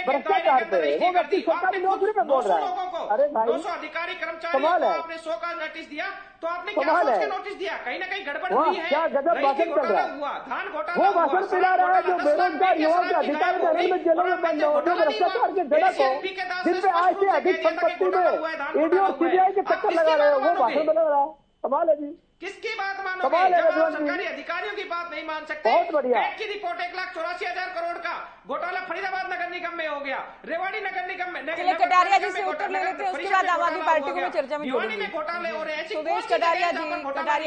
भ्रष्टाचार पे, वो व्यक्ति सरकारी नौकरी पे बोल रहा है। अरे भाई 200 अधिकारी कर्मचारी कमाल है। आपने 100 का नोटिस दिया, तो आपने क्या सोच के नोटिस दिया? कहीं ना कहीं गड़बड़ हुई है, क्या गजब भाषण चल रहा है। हुआ, धान घोटाला वो भाषण पिला रहा है जो बेरोजगार युवाओं के अधिकार के हनन में जेलों में बंद हो, जो भ्रष्टाचार के जनक हो, जिनपे आज से अधिक संपत्ति में ईडी और सीबीआई के चक्कर लगा रहे हो, वो भाषण बना रहा है। कमाल है जी। किसकी बात मानोगे जब आप सरकारी अधिकारियों की बात नहीं मान सकते? बहुत बढ़िया। कैट की रिपोर्ट 1,84,000 करोड़ का घोटाला फरीदाबाद नगर निगम में हो गया, रेवाड़ी नगर निगम में। चलिए कटारिया जी से उत्तर ले लेते हैं, उसके बाद आम आदमी पार्टी को भी चर्चा में जोड़ेंगे। घोटाले हो रहे हैं। सुदेश कटारिया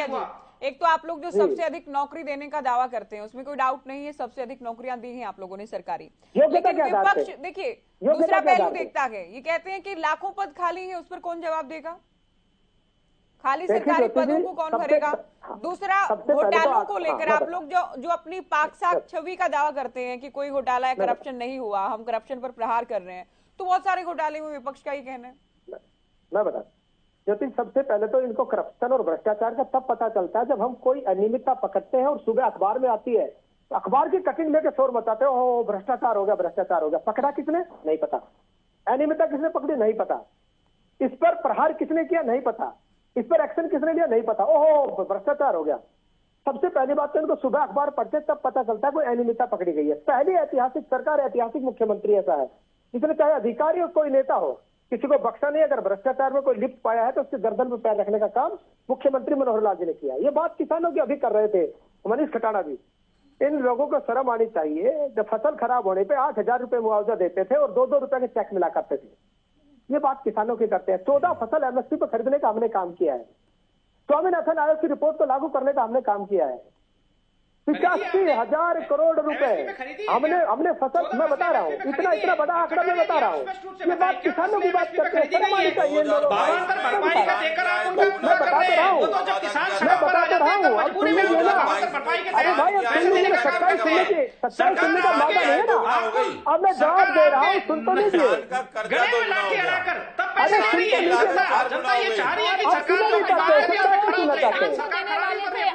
जी, एक तो आप लोग जो सबसे अधिक नौकरी देने का दावा करते हैं उसमें कोई डाउट नहीं है, सबसे अधिक नौकरियां दी हैं आप लोगों ने सरकारी, लेकिन विपक्ष देखिए दूसरा पहलू देखता है, ये कहते हैं कि लाखों पद खाली है, उस पर कौन जवाब देगा? खाली सरकारी पदों को कौन भरेगा? दूसरा घोटालों को लेकर आप लोग जो अपनी पाक साफ छवि का दावा करते हैं कि कोई घोटाला या करप्शन नहीं हुआ, हम करप्शन पर प्रहार कर रहे हैं, तो बहुत सारे घोटाले में विपक्ष का ही कहना है। मैं बता ज्योति, सबसे पहले तो इनको करप्शन और भ्रष्टाचार का तब पता चलता है जब हम कोई अनियमितता पकड़ते हैं और सुबह अखबार में आती है, तो अखबार की कटिंग लेके शोर मचाते हो, ओ भ्रष्टाचार हो गया, भ्रष्टाचार हो गया। पकड़ा किसने? नहीं पता। अनियमितता किसने पकड़ी? नहीं पता। इस पर प्रहार किसने किया? नहीं पता। इस पर एक्शन किसने लिया? नहीं पता। ओहो भ्रष्टाचार हो गया। सबसे पहली बात तो इनको सुबह अखबार पढ़ते तब पता चलता है कोई अनियमितता पकड़ी गई है। पहली ऐतिहासिक सरकार, ऐतिहासिक मुख्यमंत्री ऐसा है जिसने चाहे अधिकारी हो कोई नेता हो, किसी को बख्शा नहीं। अगर भ्रष्टाचार में कोई लिप्त पाया है तो उसके गर्दन पर पैर रखने का काम मुख्यमंत्री मनोहर लाल जी ने किया। ये बात किसानों की अभी कर रहे थे मनीष खटाना जी। इन लोगों को शर्म आनी चाहिए। जब फसल खराब होने पे 8,000 रुपए मुआवजा देते थे और 2-2 रुपए के चेक मिला करते थे, ये बात किसानों की करते हैं। 14 फसल एमएसपी पर खरीदने का हमने काम किया है। स्वामीनाथन आयोग की रिपोर्ट को लागू करने का हमने काम किया है। 85,000 करोड़ रुपए हमने फसल, मैं बता रहा हूँ, इतना बड़ा आंकड़ा मैं बता रहा हूँ। ये बात किसानों की बात करते हैं, शर्म आनी चाहिए। मैं बता रहा हूँ, अब सुन लीजिए ना। अरे भाई अब सुन लीजिए, सच्चाई सुनने का मौका नहीं है ना। अब मैं जवाब दे रहा हूँ, सुन तो लीजिए। अरे सुन तो लीजिए,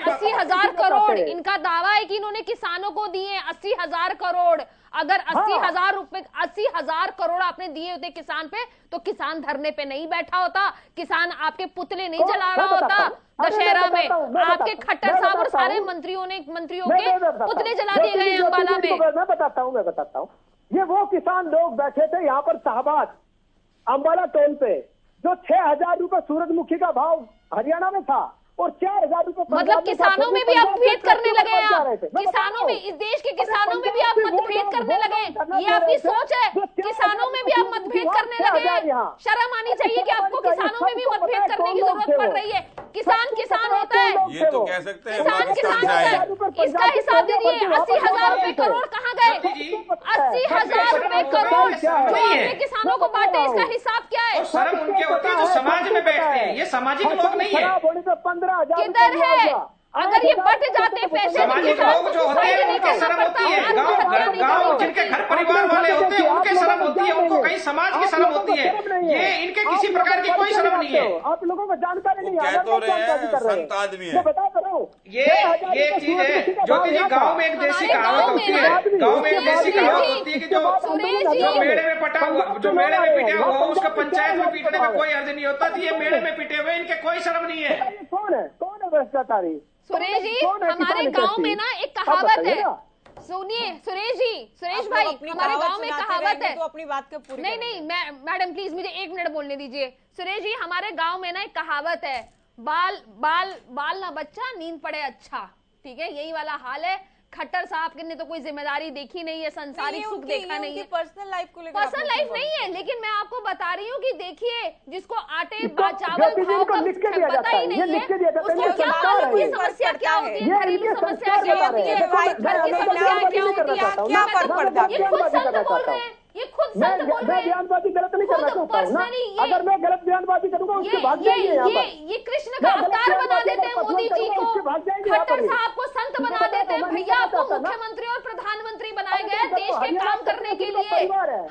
80,000 करोड़ इनका दावा है कि इन्होंने किसानों को दिए 80,000 करोड़। अगर 80,000 करोड़ आपने दिए होते किसान पे, तो किसान धरने पे नहीं बैठा होता, किसान आपके पुतले नहीं जला रहा होता दशहरा में। आपके खट्टर साहब और सारे मंत्रियों के पुतले जला दिए गए अम्बाला में। मैं बताता हूँ। ये वो किसान लोग बैठे थे यहाँ पर शाहबाद अम्बाला टोल पे, जो 6,000 रुपए सूरजमुखी का भाव हरियाणा में था और 4,000 रुपए, मतलब किसानों में भी आप भेद करने लगे हैं। आप किसानों में, इस देश के किसानों में भी आप मतभेद करने लगे हैं। ये आपकी सोच है, किसानों में भी आप मतभेद करने लगे हैं। शर्म आनी चाहिए कि आपको किसानों में भी मतभेद करने की जरूरत पड़ रही है। किसान होता है, ये तो कह सकते हैं किसान होता है। इसका हिसाब दीजिए, 80,000 रुपए करोड़ कहाँ गए? 80,000 रुपए करोड़ जो आपने किसानों को बांटे, इसका हिसाब क्या है? शर्म उनके होती है जो समाज में बैठते हैं, ये सामाजिक लोग नहीं है। किधर है? अगर ये बट जाते पैसे, सामाजिक लोग जो होते हैं उनके शर्म होती है। गांव जिनके घर परिवार वाले होते हैं उनके शर्म होती है, उनको कहीं समाज की शर्म होती है। ये इनके किसी प्रकार की कोई शर्म नहीं है। आप लोगों को जानकारी नहीं है, तो संत आदमी है। बता रहा हूँ। ये चीज है ज्योति जी, गाँव में एक देसी कहावत होती है, गाँव में एक देसी कहावत होती है कि जो मेड़े में पटा हुआ, जो मेड़े में पिटा हुआ हो उसका पंचायत में पीटने में कोई अर्ज नहीं होता। ये मेड़े में पिटे हुए, इनके कोई शर्म नहीं है। कौन है भ्रष्टाचारी? सुरेश जी, हमारे गांव में ना एक कहावत है, सुनिए सुरेश भाई, हमारे गांव में कहावत है। तो अपनी बात को पूरी नहीं, मैडम प्लीज मुझे 1 मिनट बोलने दीजिए। सुरेश जी, हमारे गांव में ना एक कहावत है, बाल ना बच्चा नींद पड़े अच्छा। ठीक है, यही वाला हाल है। खट्टर साहब ने तो कोई जिम्मेदारी देखी नहीं है, संसारिक सुख देखा नहीं है। पर्सनल लाइफ को लेकर पर्सनल लाइफ नहीं है, लेकिन मैं आपको बता रही हूँ कि देखिए, जिसको आटे चावल भाव का पता ही नहीं है, उसको क्या मालूम ये समस्या क्या होती है, घरेलू समस्या क्या होती है, घर की समस्या क्या होती है, क्या फर्क पड़ता है। ये खुद संत बोल रहे हैं, ये खुद संत बोल रहे हैं। बयानबाजी गलत नहीं करना चाहता हूँ ना। अगर मैं गलत बयानबाजी करूंगा उसके भाग जाएंगे यहाँ पर। ये कृष्ण का अवतार बना देते हैं मोदी जी को, खट्टर साहब को संत बना देते में भैया आपको मुख्यमंत्री और प्रधानमंत्री बनाए गए देश के काम करने के लिए।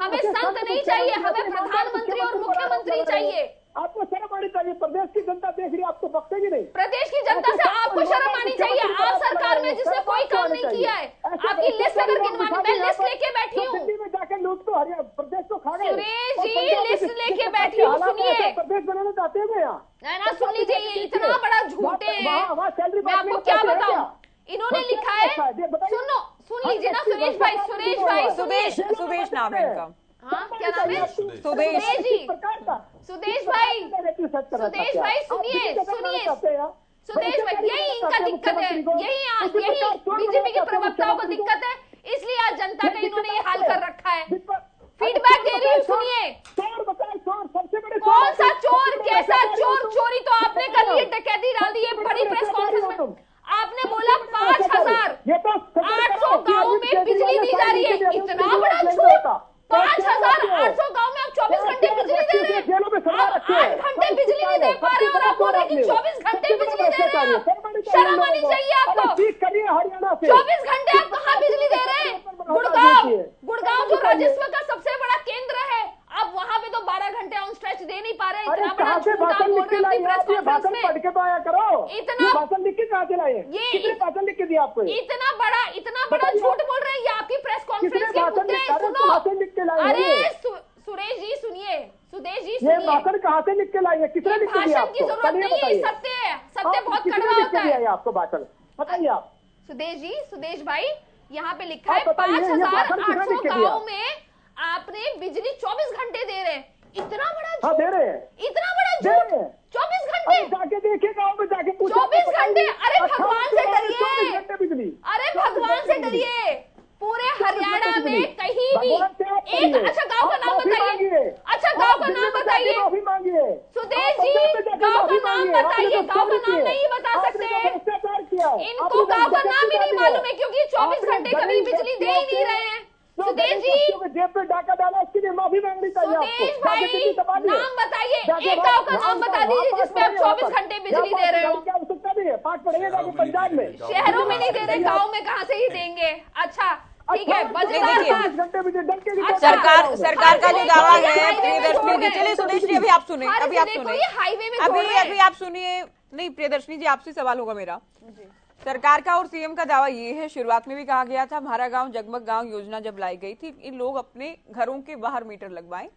हमें संत नहीं चाहिए, हमें प्रधानमंत्री और मुख्यमंत्री चाहिए। आपको शर्म आनी चाहिए, प्रदेश की जनता देख रही है, आपको बख्शेगी नहीं। प्रदेश की जनता से आपको शर्म आनी चाहिए। आप सरकार में जिसने कोई काम नहीं किया है, आपकी लिस्ट अगर गिनवानी, मैं लिस्ट लेके बैठी हूँ। दिल्ली में जाकर लूट तो हरियाणा प्रदेश को खा गए। सुरेश जी लिस्ट लेके बैठी हूँ, सुनिए। प्रदेश बनाना चाहते हैं यहाँ ना सुन लीजिए, ये इतना बड़ा झूठे हैं, मैं आपको क्या बताऊं। इन्होंने लिखा है, सुनो सुन लीजिए ना सुरेश भाई, सुदेश नाम है इनका। हाँ क्या नाम है? सुदेश जी, सुदेश भाई, सुदेश भाई सुनिए सुनिए, सुदेश भाई यही इनका दिक्कत है, यही बीजेपी के प्रवक्ताओं को दिक्कत है, इसलिए आज जनता का इन्होंने ये हाल कर रखा है। फीडबैक दे रही हूँ, सुनिए। कौन सा चोर, कैसा चोर? चोरी तो आपने कर ली, डकैती डाल दी है बड़ी प्रेस कॉन्फ्रेंस में। आपने बोला 5,800 गाँव में बिजली दी जा रही है, इतना बड़ा झूठ। 5,800 गाँव में आप 24 घंटे बिजली दे रहे हैं, आप 8 घंटे बिजली नहीं दे पा रहे और आप बोल रहे हैं कि 24 घंटे बिजली दे रहे हैं। शर्म आनी चाहिए आपको। 24 घंटे आप कहाँ बिजली दे रहे हैं? गुड़गांव जो राजस्व का सबसे बड़ा केंद्र है, आप वहाँ पे तो 12 घंटे ऑन स्ट्रेच दे नहीं पा रहे। इतना बड़ा झूठ आप बोल रहे हैं प्रेस कॉन्फ्रेंस में। इतना भाषण लिख के कहाँ से लाए? ये भाषण लिख के दिया आपको? इतना बड़ा झूठ बोल रहे हैं। ये आपकी प्रेस कॉन्फ्रेंस के मुद्दे सुनो। अरे सुरेश जी सुनिए, सुदेश जी सुनिए, ये भाषण कहाँ से लिख के लाई है? किसने लिख के दिया आपको? भाषण की जरूरत नहीं है, सत्य है, सत्य बहुत कड़वा होता है। आपको भाषण बताइए आप। सुदेश जी, सुदेश भाई, यहाँ पे लिखा है 5,800 गाँव में आपने बिजली 24 घंटे दे रहे हैं। इतना बड़ा दे रहे हैं, इतना बड़ा झूठ। 24 घंटे जाके देखिए, गाँव में जाके 24 घंटे। अरे भगवान से डरिए, बिजली, अरे भगवान से डरिए। पूरे हरियाणा में कहीं भी एक, अच्छा गांव का नाम बताइए, अच्छा गांव का नाम बताइए सुदेश जी, गांव का नाम बताइए। गांव का नाम नहीं बता सकते, इनको गांव का नाम ही नहीं मालूम है, क्योंकि 24 घंटे कभी बिजली दे ही नहीं रहे हैं। सुदेश जी, जेब पे डाका डाला, उसके लिए माफी मांगनी चाहिए। सुदेश भाई नाम बताइए, एक गांव का नाम बता दीजिए जिसमें आप 24 घंटे बिजली दे रहे हो। पाठ पड़ेगा पंजाब में, शहरों में नहीं दे रहे, गाँव में कहाँ से ही देंगे। अच्छा ठीक है, सरकार का जो दावा है प्रियदर्शनी जी, चलिए सुदेश जी अभी आप सुने, अभी आप सुनिए। नहीं प्रियदर्शनी जी, आपसे सवाल होगा मेरा। सरकार का और सीएम का दावा ये है, शुरुआत में भी कहा गया था, हमारा गांव जगमग गांव योजना जब लाई गई थी, इन लोग अपने घरों के बाहर मीटर लगवाएं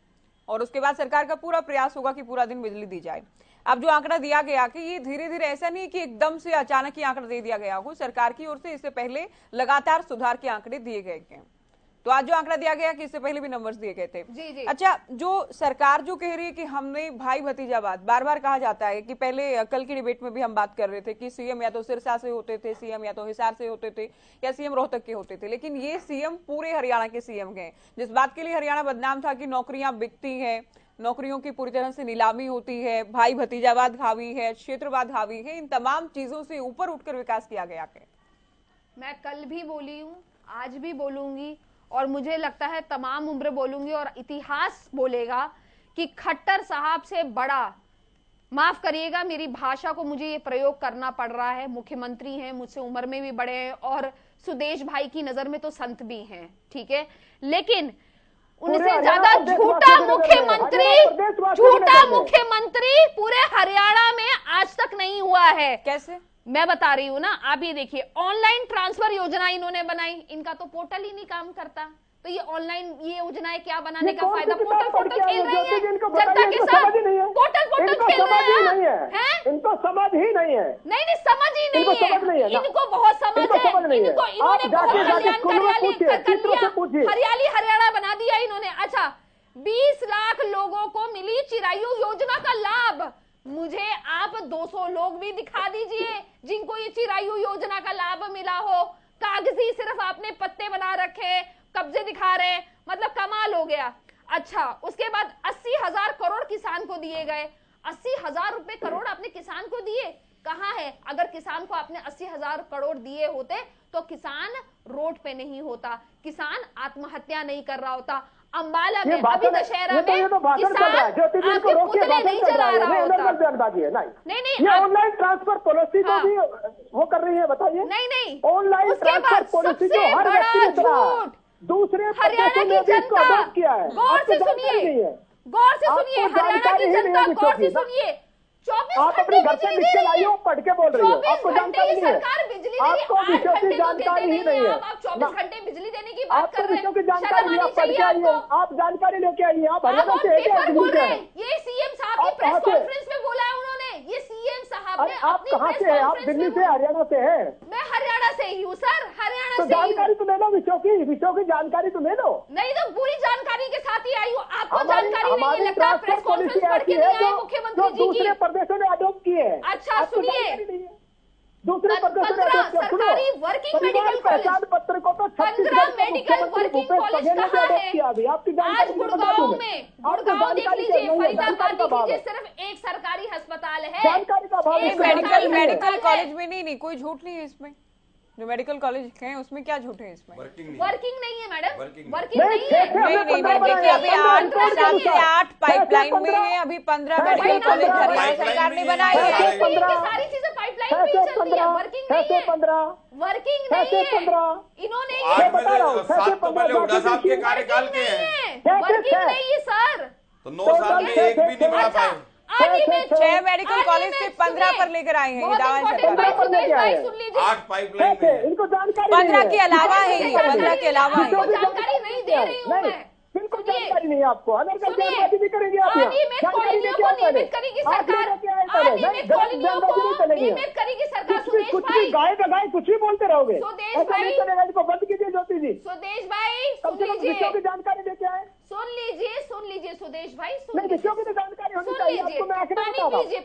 और उसके बाद सरकार का पूरा प्रयास होगा कि पूरा दिन बिजली दी जाए। अब जो आंकड़ा दिया गया कि ये धीरे धीरे, ऐसा नहीं कि एकदम से अचानक ही आंकड़ा दे दिया गया हो, सरकार की ओर से इससे पहले लगातार सुधार के आंकड़े दिए गए हैं। तो आज जो आंकड़ा दिया गया कि इससे पहले भी नंबर्स दिए गए थे। जी। अच्छा, जो सरकार जो कह रही है कि हमने भाई भतीजावाद, बार बार कहा जाता है कि पहले कल की डिबेट में भी हम बात कर रहे थे कि सीएम या तो सिरसा से होते थे, सीएम या तो हिसार से होते थे, या सीएम रोहतक के होते थे, लेकिन ये सीएम पूरे हरियाणा के सीएम हैं। जिस बात के लिए हरियाणा बदनाम था कि नौकरियां बिकती हैं, नौकरियों की पूरी तरह से नीलामी होती है, भाई भतीजावाद हावी है, क्षेत्रवाद हावी है, इन तमाम चीजों से ऊपर उठकर विकास किया गया है। मैं कल भी बोली हूँ, आज भी बोलूंगी और मुझे लगता है तमाम उम्र बोलूंगी और इतिहास बोलेगा कि खट्टर साहब से बड़ा, माफ करिएगा मेरी भाषा को मुझे ये प्रयोग करना पड़ रहा है, मुख्यमंत्री हैं, मुझसे उम्र में भी बड़े हैं और सुदेश भाई की नजर में तो संत भी हैं, ठीक है, लेकिन उनसे ज्यादा झूठा मुख्यमंत्री पूरे हरियाणा में आज तक नहीं हुआ है। कैसे? मैं बता रही हूँ ना, आप ये देखिए, ऑनलाइन ट्रांसफर योजना इन्होंने बनाई, इनका तो पोर्टल ही नहीं काम करता, तो ये ऑनलाइन ये योजनाएं क्या बनाने का फायदा? पोर्टल खेल रहे हैं जनता के साथ, पोर्टल खेल रहे हैं, इनको समझ ही नहीं है। नहीं समझ ही नहीं है, इनको बहुत समझ है, इनको इन्होंने हरियाली हरियाणा बना दिया इन्होंने। अच्छा, 20 लाख लोगों को मिली चिरायु योजना का लाभ, मुझे आप 200 लोग भी दिखा दीजिए जिनको ये चिरायु योजना का लाभ मिला हो। कागजी सिर्फ आपने पत्ते बना रखे, कब्जे दिखा रहे, मतलब कमाल हो गया। अच्छा, उसके बाद 80,000 करोड़ किसान को दिए गए। 80,000 रुपए करोड़ आपने किसान को दिए, कहाँ है? अगर किसान को आपने 80,000 करोड़ दिए होते तो किसान रोड पे नहीं होता, किसान आत्महत्या नहीं कर रहा होता। अंबाला में अभी दशहरा में ये तो भाषण चल रहा है, ज्योति जी को रोक के भाषण चल रहा है, बयानबाजी है। नहीं ये ऑनलाइन ट्रांसफर पॉलिसी को भी वो कर रही है, बताइए। नहीं ऑनलाइन ट्रांसफर पॉलिसी जो हर व्यक्ति ने चला, दूसरे हरियाणा की जनता अडॉप्ट किया है। गौर से सुनिए, हरियाणा की जनता गौर से सुनिए। 24 आप अपने घर से लिख के लाइए, पढ़ के बोल रही हो, आपको जानकारी नहीं है। सरकार बिजली आपको विषयों की जानकारी ही नहीं है। आप 24 घंटे बिजली देने की बात आपको कर रहे विषयों की हैं, जानकारी नहीं, आप पढ़ के आइए, आप जानकारी लेके आइए। आप हरियाणा से ये सीएम साहब की प्रेस कॉन्फ्रेंस में बोला है उन्होंने, ये सीएम साहब ने। आप कहाँ से है? आप दिल्ली से, हरियाणा से है? मैं हरियाणा से ही हूँ सर, हरियाणा तो से। जानकारी तो ले लो, विषयों की जानकारी तो ले लो। नहीं तो पूरी जानकारी के साथ ही आई हूँ। आपको जानकारी नहीं है लगता? प्रेस कॉन्फ्रेंस पढ़ के नहीं आए मुख्यमंत्री जी की। दूसरे प्रदेशों ने अडॉप्ट की है। अच्छा सुनिए, दूसरे प्रदेशों ने सरकारी वर्किंग मेडिकल पहचान पत्र को तो 15 मेडिकल वर्किंग कॉलेज कहाँ है? आज गुड़गांव में, गुड़गांव देख लीजिए, फरीदाबाद देख लीजिए, सिर्फ एक सरकारी अस्पताल है। जानकारी का अभाव। मेडिकल कॉलेज में नहीं, कोई झूठ नहीं है इसमें। जो मेडिकल कॉलेज हैं उसमें क्या झूठ है इसमें? वर्किंग नहीं है मैडम, वर्किंग नहीं है। देखिए अभी 7 से 8 पाइपलाइन में है, अभी 15 मेडिकल कॉलेज हरियाणा सरकार ने बनाई है। सारी चीजें पाइपलाइन पे चल रही है, वर्किंग नहीं है। वर्किंग नहीं है। इन्होंने आज पहले 7 तो पहले हुड्डा साहब के कार्यकाल के हैं, वर्किंग नहीं है सर। तो 9 साल में एक भी नहीं बना पाए। 6 मेडिकल कॉलेज से 15 पर लेकर आए हैं ये दावा सरकार। 8 पाइपलाइन इनको जानकारी 15 के अलावा है ये, 15 के अलावा है। जानकारी नहीं दे रही हूँ मैं। बिल्कुल जानकारी नहीं है आपको। अगर जानकारी भी करेंगे आप, अनियमित कॉलोनियों को नियमित करेगी सरकार, अनियमित कॉलोनियों को नियमित करेगी सरकार। सुदेश भाई, गाय का गाय कुछ भी बोलते रहोगे। सुदेश भाई, इनको बंद कीजिए ज्योति जी। सुदेश भाई कम से कम विषयों की जानकारी लेके आए। सुन लीजिए सुदेश भाई, नहीं विषयों की तो जानकारी होनी चाहिए आपको। मैं आखिर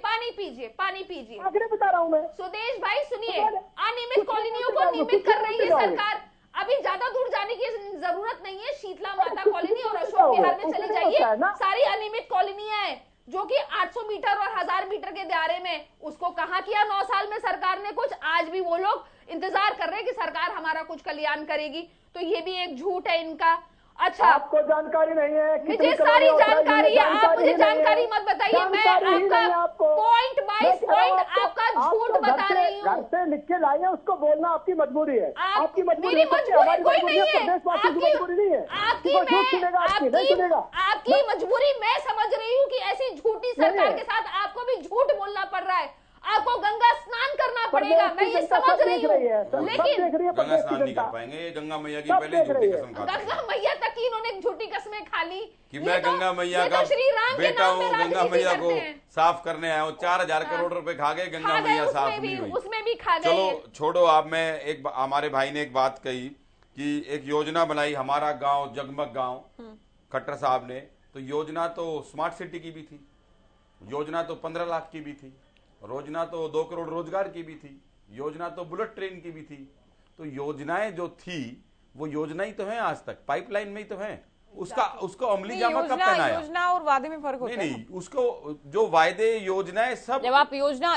पानी पीजिए, पानी पीजिए। आखिर बता रहा हूँ मैं। सुदेश भाई सुनिए, अनियमित कॉलोनियों को नियमित कर रही है सरकार। अभी ज्यादा दूर जाने की जरूरत नहीं है, शीतला माता कॉलोनी और अशोक विहार में चली जाइए। सारी अनियमित कॉलोनियां हैं जो कि 800 मीटर और 1000 मीटर के दायरे में। उसको कहाँ किया 9 साल में सरकार ने कुछ? आज भी वो लोग इंतजार कर रहे हैं कि सरकार हमारा कुछ कल्याण करेगी। तो ये भी एक झूठ है इनका। अच्छा, आपको जानकारी नहीं है? मुझे सारी जानकारी है, आप मुझे जानकारी मत बताइए। मैं आपका पॉइंट बाय पॉइंट आपका झूठ बता रही हूँ। घर से लिख के लाइए, उसको बोलना आपकी मजबूरी है। आपकी मजबूरी मेरी मजबूरी कोई नहीं है, मजबूरी नहीं है। आपकी मजबूरी मैं समझ रही हूँ कि ऐसी झूठी सरकार के साथ आपको भी झूठ बोलना पड़ रहा है। आपको गंगा स्नान करना पड़ेगा, मैं ये समझ रही हूँ। लेकिन गंगा स्नान नहीं कर पाएंगे। गंगा मैया की पहले झूठी कसम खा, गंगा मैया तक की इन्होंने झूठी कसमें खा ली कि मैं गंगा मैया का बेटा हूँ, गंगा मैया को साफ करने आया हूँ। 4000 करोड़ रुपए खा गए, गंगा मैया साफ नहीं हुई। उसमें भी खा गए। चलो छोड़ो। आप मैं एक हमारे भाई ने एक बात कही कि एक योजना बनाई, हमारा गांव जगमग गांव, खट्टर साहब ने। तो योजना तो स्मार्ट सिटी की भी थी, योजना तो 15 लाख की भी थी, योजना तो 2 करोड़ रोजगार की भी थी, योजना तो बुलेट ट्रेन की भी थी। तो योजनाएं जो थी वो योजना ही तो है, आज तक पाइपलाइन में ही तो है। उसको अमली जामा कब पहनाया? योजना और वादे में फर्क होता है। नहीं, उसको जो वायदे योजनाएं सब, जब आप योजना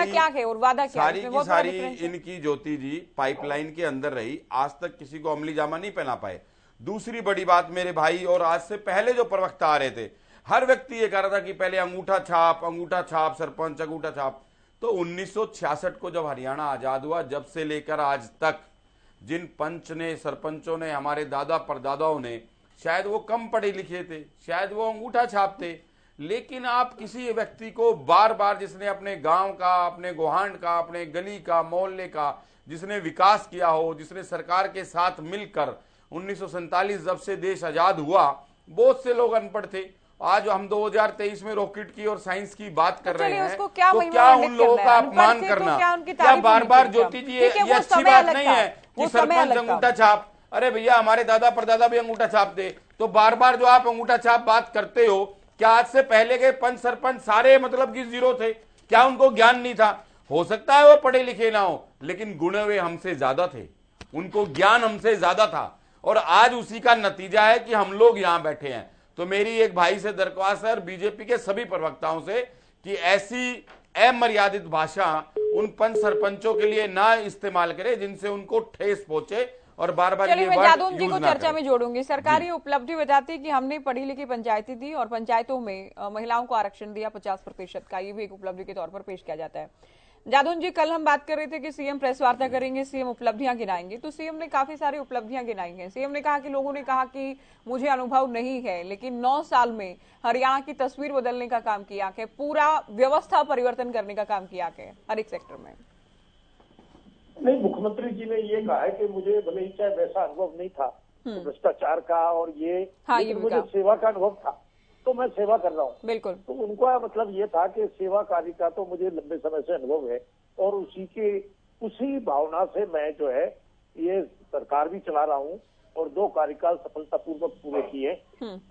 क्या है और वादा क्या, सारी की सारी इनकी ज्योति जी पाइपलाइन के अंदर रही, आज तक किसी को अमली जामा नहीं पहना पाए। दूसरी बड़ी बात मेरे भाई, और आज से पहले जो प्रवक्ता आ रहे थे, हर व्यक्ति ये कह रहा था कि पहले अंगूठा छाप सरपंच अंगूठा छाप। तो 1966 को जब हरियाणा आजाद हुआ, जब से लेकर आज तक जिन पंच ने, सरपंचों ने, हमारे दादा परदादाओं ने, शायद वो कम पढ़े लिखे थे, शायद वो अंगूठा छापते, लेकिन आप किसी व्यक्ति को बार बार, जिसने अपने गांव का, अपने गोहांड का, अपने गली का, मोहल्ले का, जिसने विकास किया हो, जिसने सरकार के साथ मिलकर 1947 जब से देश आजाद हुआ, बहुत से लोग अनपढ़ थे। आज हम 2023 में रॉकेट की और साइंस की बात कर रहे हैं, तो क्या उन लोगों का अपमान करना? क्या बार बार ज्योति जी, ये अच्छी बात नहीं है कि सरपंच अंगूठा छाप। अरे भैया, हमारे दादा परदादा भी अंगूठा छापते। तो बार बार जो आप अंगूठा छाप बात करते हो, क्या आज से पहले के पंच सरपंच सारे मतलब कि जीरो थे? क्या उनको ज्ञान नहीं था? हो सकता है वो पढ़े लिखे ना हो, लेकिन गुण वे हमसे ज्यादा थे, उनको ज्ञान हमसे ज्यादा था। और आज उसी का नतीजा है कि हम लोग यहां बैठे हैं। तो मेरी एक भाई से दरख्वास्त है, बीजेपी के सभी प्रवक्ताओं से, कि ऐसी अमर्यादित भाषा उन पंच सरपंचों के लिए ना इस्तेमाल करे जिनसे उनको ठेस पहुंचे और बार बार चलिए मैं जादून जी को चर्चा में जोड़ूंगी। सरकारी उपलब्धि बताती है कि हमने पढ़ी लिखी पंचायतें दी और पंचायतों में महिलाओं को आरक्षण दिया 50% का, ये भी एक उपलब्धि के तौर पर पेश किया जाता है। जादून जी, कल हम बात कर रहे थे कि सीएम प्रेस वार्ता करेंगे, सीएम उपलब्धियां गिनाएंगे, तो सीएम ने काफी सारी उपलब्धियां गिनाई हैं। सीएम ने कहा कि लोगों ने कहा कि मुझे अनुभव नहीं है, लेकिन 9 साल में हरियाणा की तस्वीर बदलने का काम किया है, पूरा व्यवस्था परिवर्तन करने का काम किया है हर एक सेक्टर में। नहीं, मुख्यमंत्री जी ने ये कहा है कि मुझे भले ही चाहे वैसा अनुभव नहीं था भ्रष्टाचार का और ये मुझे सेवा का अनुभव था, तो मैं सेवा कर रहा हूँ। बिल्कुल। तो उनका मतलब ये था कि सेवा कार्य का तो मुझे लंबे समय से अनुभव है और उसी भावना से मैं जो है ये सरकार भी चला रहा हूँ और 2 कार्यकाल सफलतापूर्वक पूरे किए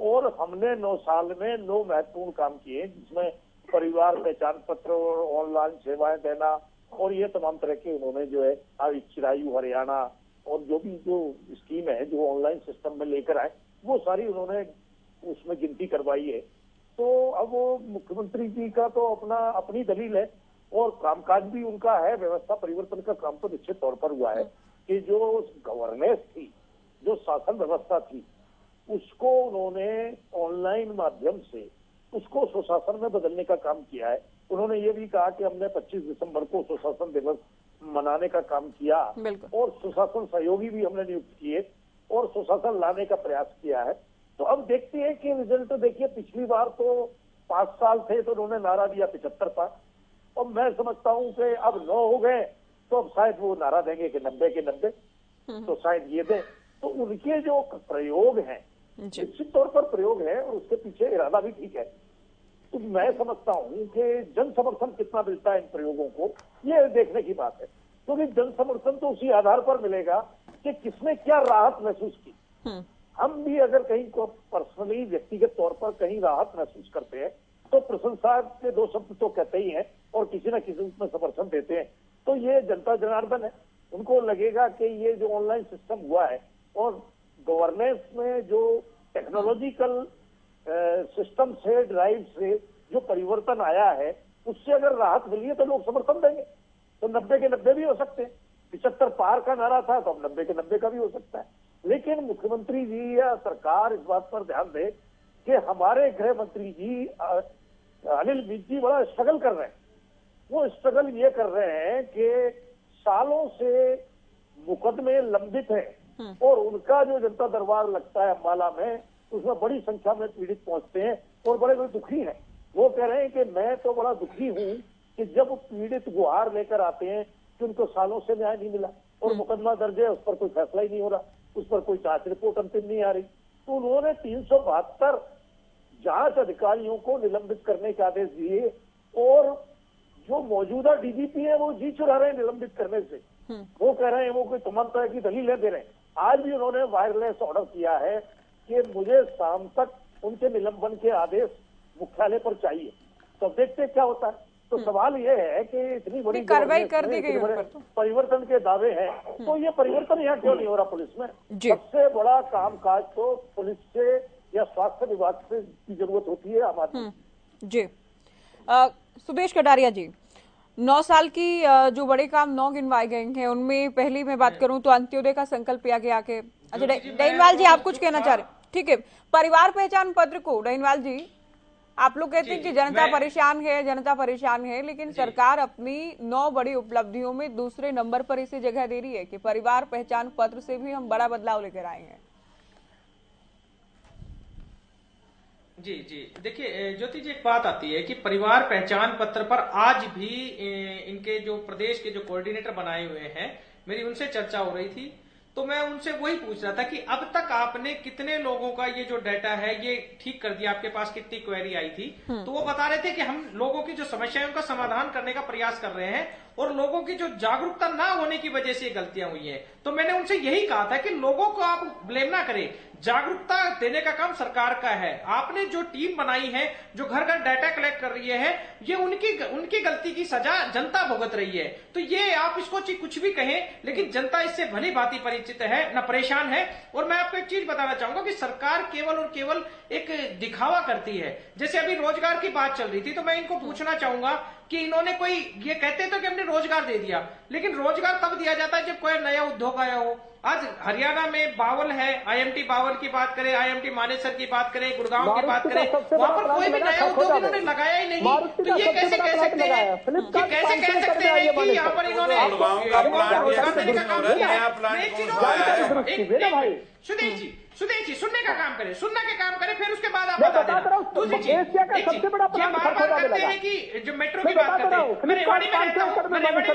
और हमने 9 साल में 9 महत्वपूर्ण काम किए, जिसमें परिवार पहचान पत्र और ऑनलाइन सेवाएं देना और ये तमाम तरह के उन्होंने जो है चिरायु हरियाणा और जो स्कीम है जो ऑनलाइन सिस्टम में लेकर आए, वो सारी उन्होंने उसमें गिनती करवाई है। तो अब वो मुख्यमंत्री जी का तो अपनी दलील है और कामकाज भी उनका है। व्यवस्था परिवर्तन का काम तो निश्चित तौर पर हुआ है कि जो गवर्नेंस थी, जो शासन व्यवस्था थी, उसको उन्होंने ऑनलाइन माध्यम से उसको सुशासन में बदलने का काम किया है। उन्होंने ये भी कहा कि हमने 25 दिसंबर को सुशासन दिवस मनाने का काम किया और सुशासन सहयोगी भी हमने नियुक्त किए और सुशासन लाने का प्रयास किया है। तो अब देखते हैं कि रिजल्ट देखिए, पिछली बार तो 5 साल थे तो उन्होंने नारा दिया 75 पास और मैं समझता हूं कि अब 9 हो गए तो अब शायद वो नारा देंगे कि 90 के 90, तो शायद ये दें। तो उनके जो प्रयोग हैं निश्चित तौर पर प्रयोग है और उसके पीछे इरादा भी ठीक है। तो मैं समझता हूं कि जन समर्थन कितना मिलता है इन प्रयोगों को, ये देखने की बात है, क्योंकि जन समर्थन तो उसी आधार पर मिलेगा कि किसने क्या राहत महसूस की। हम भी अगर कहीं को पर्सनली व्यक्तिगत तौर पर कहीं राहत महसूस करते हैं तो प्रशंसा के 2 शब्द तो कहते ही हैं और किसी न किसी उसमें समर्थन देते हैं। तो ये जनता जनार्दन है, उनको लगेगा कि ये जो ऑनलाइन सिस्टम हुआ है और गवर्नेंस में जो टेक्नोलॉजिकल सिस्टम से ड्राइव से जो परिवर्तन आया है, उससे अगर राहत मिली है तो लोग समर्थन देंगे। तो 90 के 90 भी हो सकते हैं, 75 पार का नारा था तो अब 90 के 90 का भी हो सकता है। लेकिन मुख्यमंत्री जी या सरकार इस बात पर ध्यान दे कि हमारे गृह मंत्री जी अनिल विज जी बड़ा स्ट्रगल कर रहे हैं। वो स्ट्रगल ये कर रहे हैं कि सालों से मुकदमे लंबित हैं और उनका जो जनता दरबार लगता है अम्बाला में, उसमें बड़ी संख्या में पीड़ित पहुंचते हैं और बड़े बड़े दुखी हैं। वो कह रहे हैं कि मैं तो बड़ा दुखी हूं कि जब पीड़ित गुहार लेकर आते हैं कि उनको सालों से न्याय नहीं मिला और मुकदमा दर्ज है, उस पर कोई फैसला ही नहीं हो रहा, उस पर कोई जांच रिपोर्ट अंतिम नहीं आ रही। तो उन्होंने 372 जांच अधिकारियों को निलंबित करने के आदेश दिए और जो मौजूदा डीजीपी है वो जी चुरा रहे हैं निलंबित करने से। वो कह रहे हैं वो कोई तमाम तरह की दलीलें दे रहे हैं। आज भी उन्होंने वायरलेस ऑर्डर किया है कि मुझे शाम तक उनके निलंबन के आदेश मुख्यालय पर चाहिए। तो देखते क्या होता है। तो सवाल ये है कि इतनी बड़ी कार्रवाई कर दी गई परिवर्तन के दावे हैं, तो ये परिवर्तन यहाँ क्यों नहीं हो रहा पुलिस में? सबसे बड़ा कामकाज तो पुलिस से या स्वास्थ्य विभाग से की जरूरत होती है आम आदमी। जी सुदेश कटारिया जी, 9 साल की जो बड़े काम 9 गिनवाए गए हैं, उनमें पहली मैं बात करूं तो अंत्योदय का संकल्प लिया गया के। अच्छा डैनिवाल जी, आप कुछ कहना चाह रहे? ठीक है, परिवार पहचान पत्र को डैनिवाल जी, आप लोग कहते हैं कि जनता परेशान है, लेकिन सरकार अपनी 9 बड़ी उपलब्धियों में दूसरे नंबर पर इसे जगह दे रही है कि परिवार पहचान पत्र से भी हम बड़ा बदलाव लेकर आए हैं। जी देखिए ज्योति जी, एक बात आती है कि परिवार पहचान पत्र पर आज भी इनके जो प्रदेश के जो कोऑर्डिनेटर बनाए हुए हैं, मेरी उनसे चर्चा हो रही थी, तो मैं उनसे वही पूछ रहा था कि अब तक आपने कितने लोगों का ये जो डाटा है ये ठीक कर दिया, आपके पास कितनी क्वेरी आई थी? तो वो बता रहे थे कि हम लोगों की जो समस्या है उनका समाधान करने का प्रयास कर रहे हैं और लोगों की जो जागरूकता ना होने की वजह से ये गलतियां हुई हैं। तो मैंने उनसे यही कहा था कि लोगों को आप ब्लेम ना करें, जागरूकता देने का काम सरकार का है। आपने जो टीम बनाई है जो घर घर डाटा कलेक्ट कर रही है, ये उनकी गलती की सजा जनता भुगत रही है। तो ये आप इसको कुछ भी कहें, लेकिन जनता इससे भली भांति परिचित है, न परेशान है। और मैं आपको एक चीज बताना चाहूंगा कि सरकार केवल और केवल एक दिखावा करती है। जैसे अभी रोजगार की बात चल रही थी, तो मैं इनको पूछना चाहूंगा कि इन्होंने कोई, ये कहते तो कि हमने रोजगार दे दिया, लेकिन रोजगार तब दिया जाता है जब कोई नया उद्योग आया हो। आज हरियाणा में बावल है, IMT बावल की बात करें, IMT मानेसर की बात करें, गुड़गांव की बात करें, वहां पर कोई भी नया उद्योग इन्होंने लगाया ही नहीं। तो ये कैसे कह सकते हैं, ये कैसे कह सकते हैं कि यहाँ पर इन्होंने रोजगार देने का काम किया। सुदेश जी सुनने का काम करें, सुनने का काम करें, फिर उसके बाद आप बता देना। दूसरी चीज, ये बार बार करते हैं कि जो मेट्रो की बात करते हैं, मैं रेवाड़ी में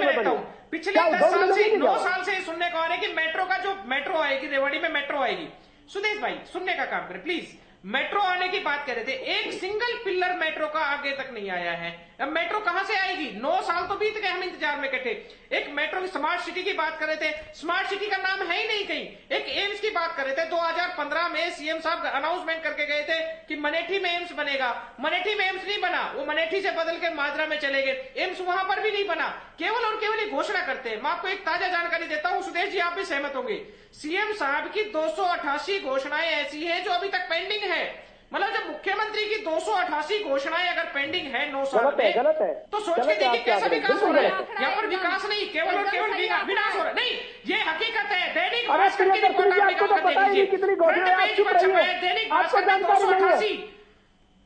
रहता हूँ, पिछले 10 साल से 9 साल से सुनने को आ रहा है कि मेट्रो का जो मेट्रो आएगी, रेवाड़ी में मेट्रो आएगी। सुदेश भाई सुनने का काम करें प्लीज। मेट्रो आने की बात कर रहे थे, एक सिंगल पिलर मेट्रो का आगे तक नहीं आया है। अब मेट्रो कहां से आएगी? 9 साल तो बीत गए हम इंतजार में बैठे। एक मेट्रो की स्मार्ट सिटी की बात कर रहे थे, स्मार्ट सिटी का नाम है ही नहीं कहीं। एक एम्स की बात कर रहे थे, 2015 में सीएम साहब अनाउंसमेंट करके गए थे कि मनेठी में एम्स बनेगा। मनेठी में एम्स नहीं बना, वो मनेठी से बदल के माजरा में चले गए, एम्स वहां पर भी नहीं बना। केवल और केवल घोषणा करते हैं। मैं आपको एक ताजा जानकारी देता हूं, सुदेश जी आप भी सहमत होंगे, सीएम साहब की 288 घोषणाएं ऐसी है जो अभी तक पेंडिंग है। मतलब जब मुख्यमंत्री की 288 घोषणाएं अगर पेंडिंग है 9 साल में, तो सोच के देखिए कैसा विकास हो रहा है। यहाँ पर विकास नहीं, केवल और केवल विनाश हो रहा है। नहीं, ये हकीकत है। दैनिक भास्कर की रिपोर्ट आप निकाल कर देख लीजिए, फ्रंट पेज पर छपा है दैनिक भास्कर में 288।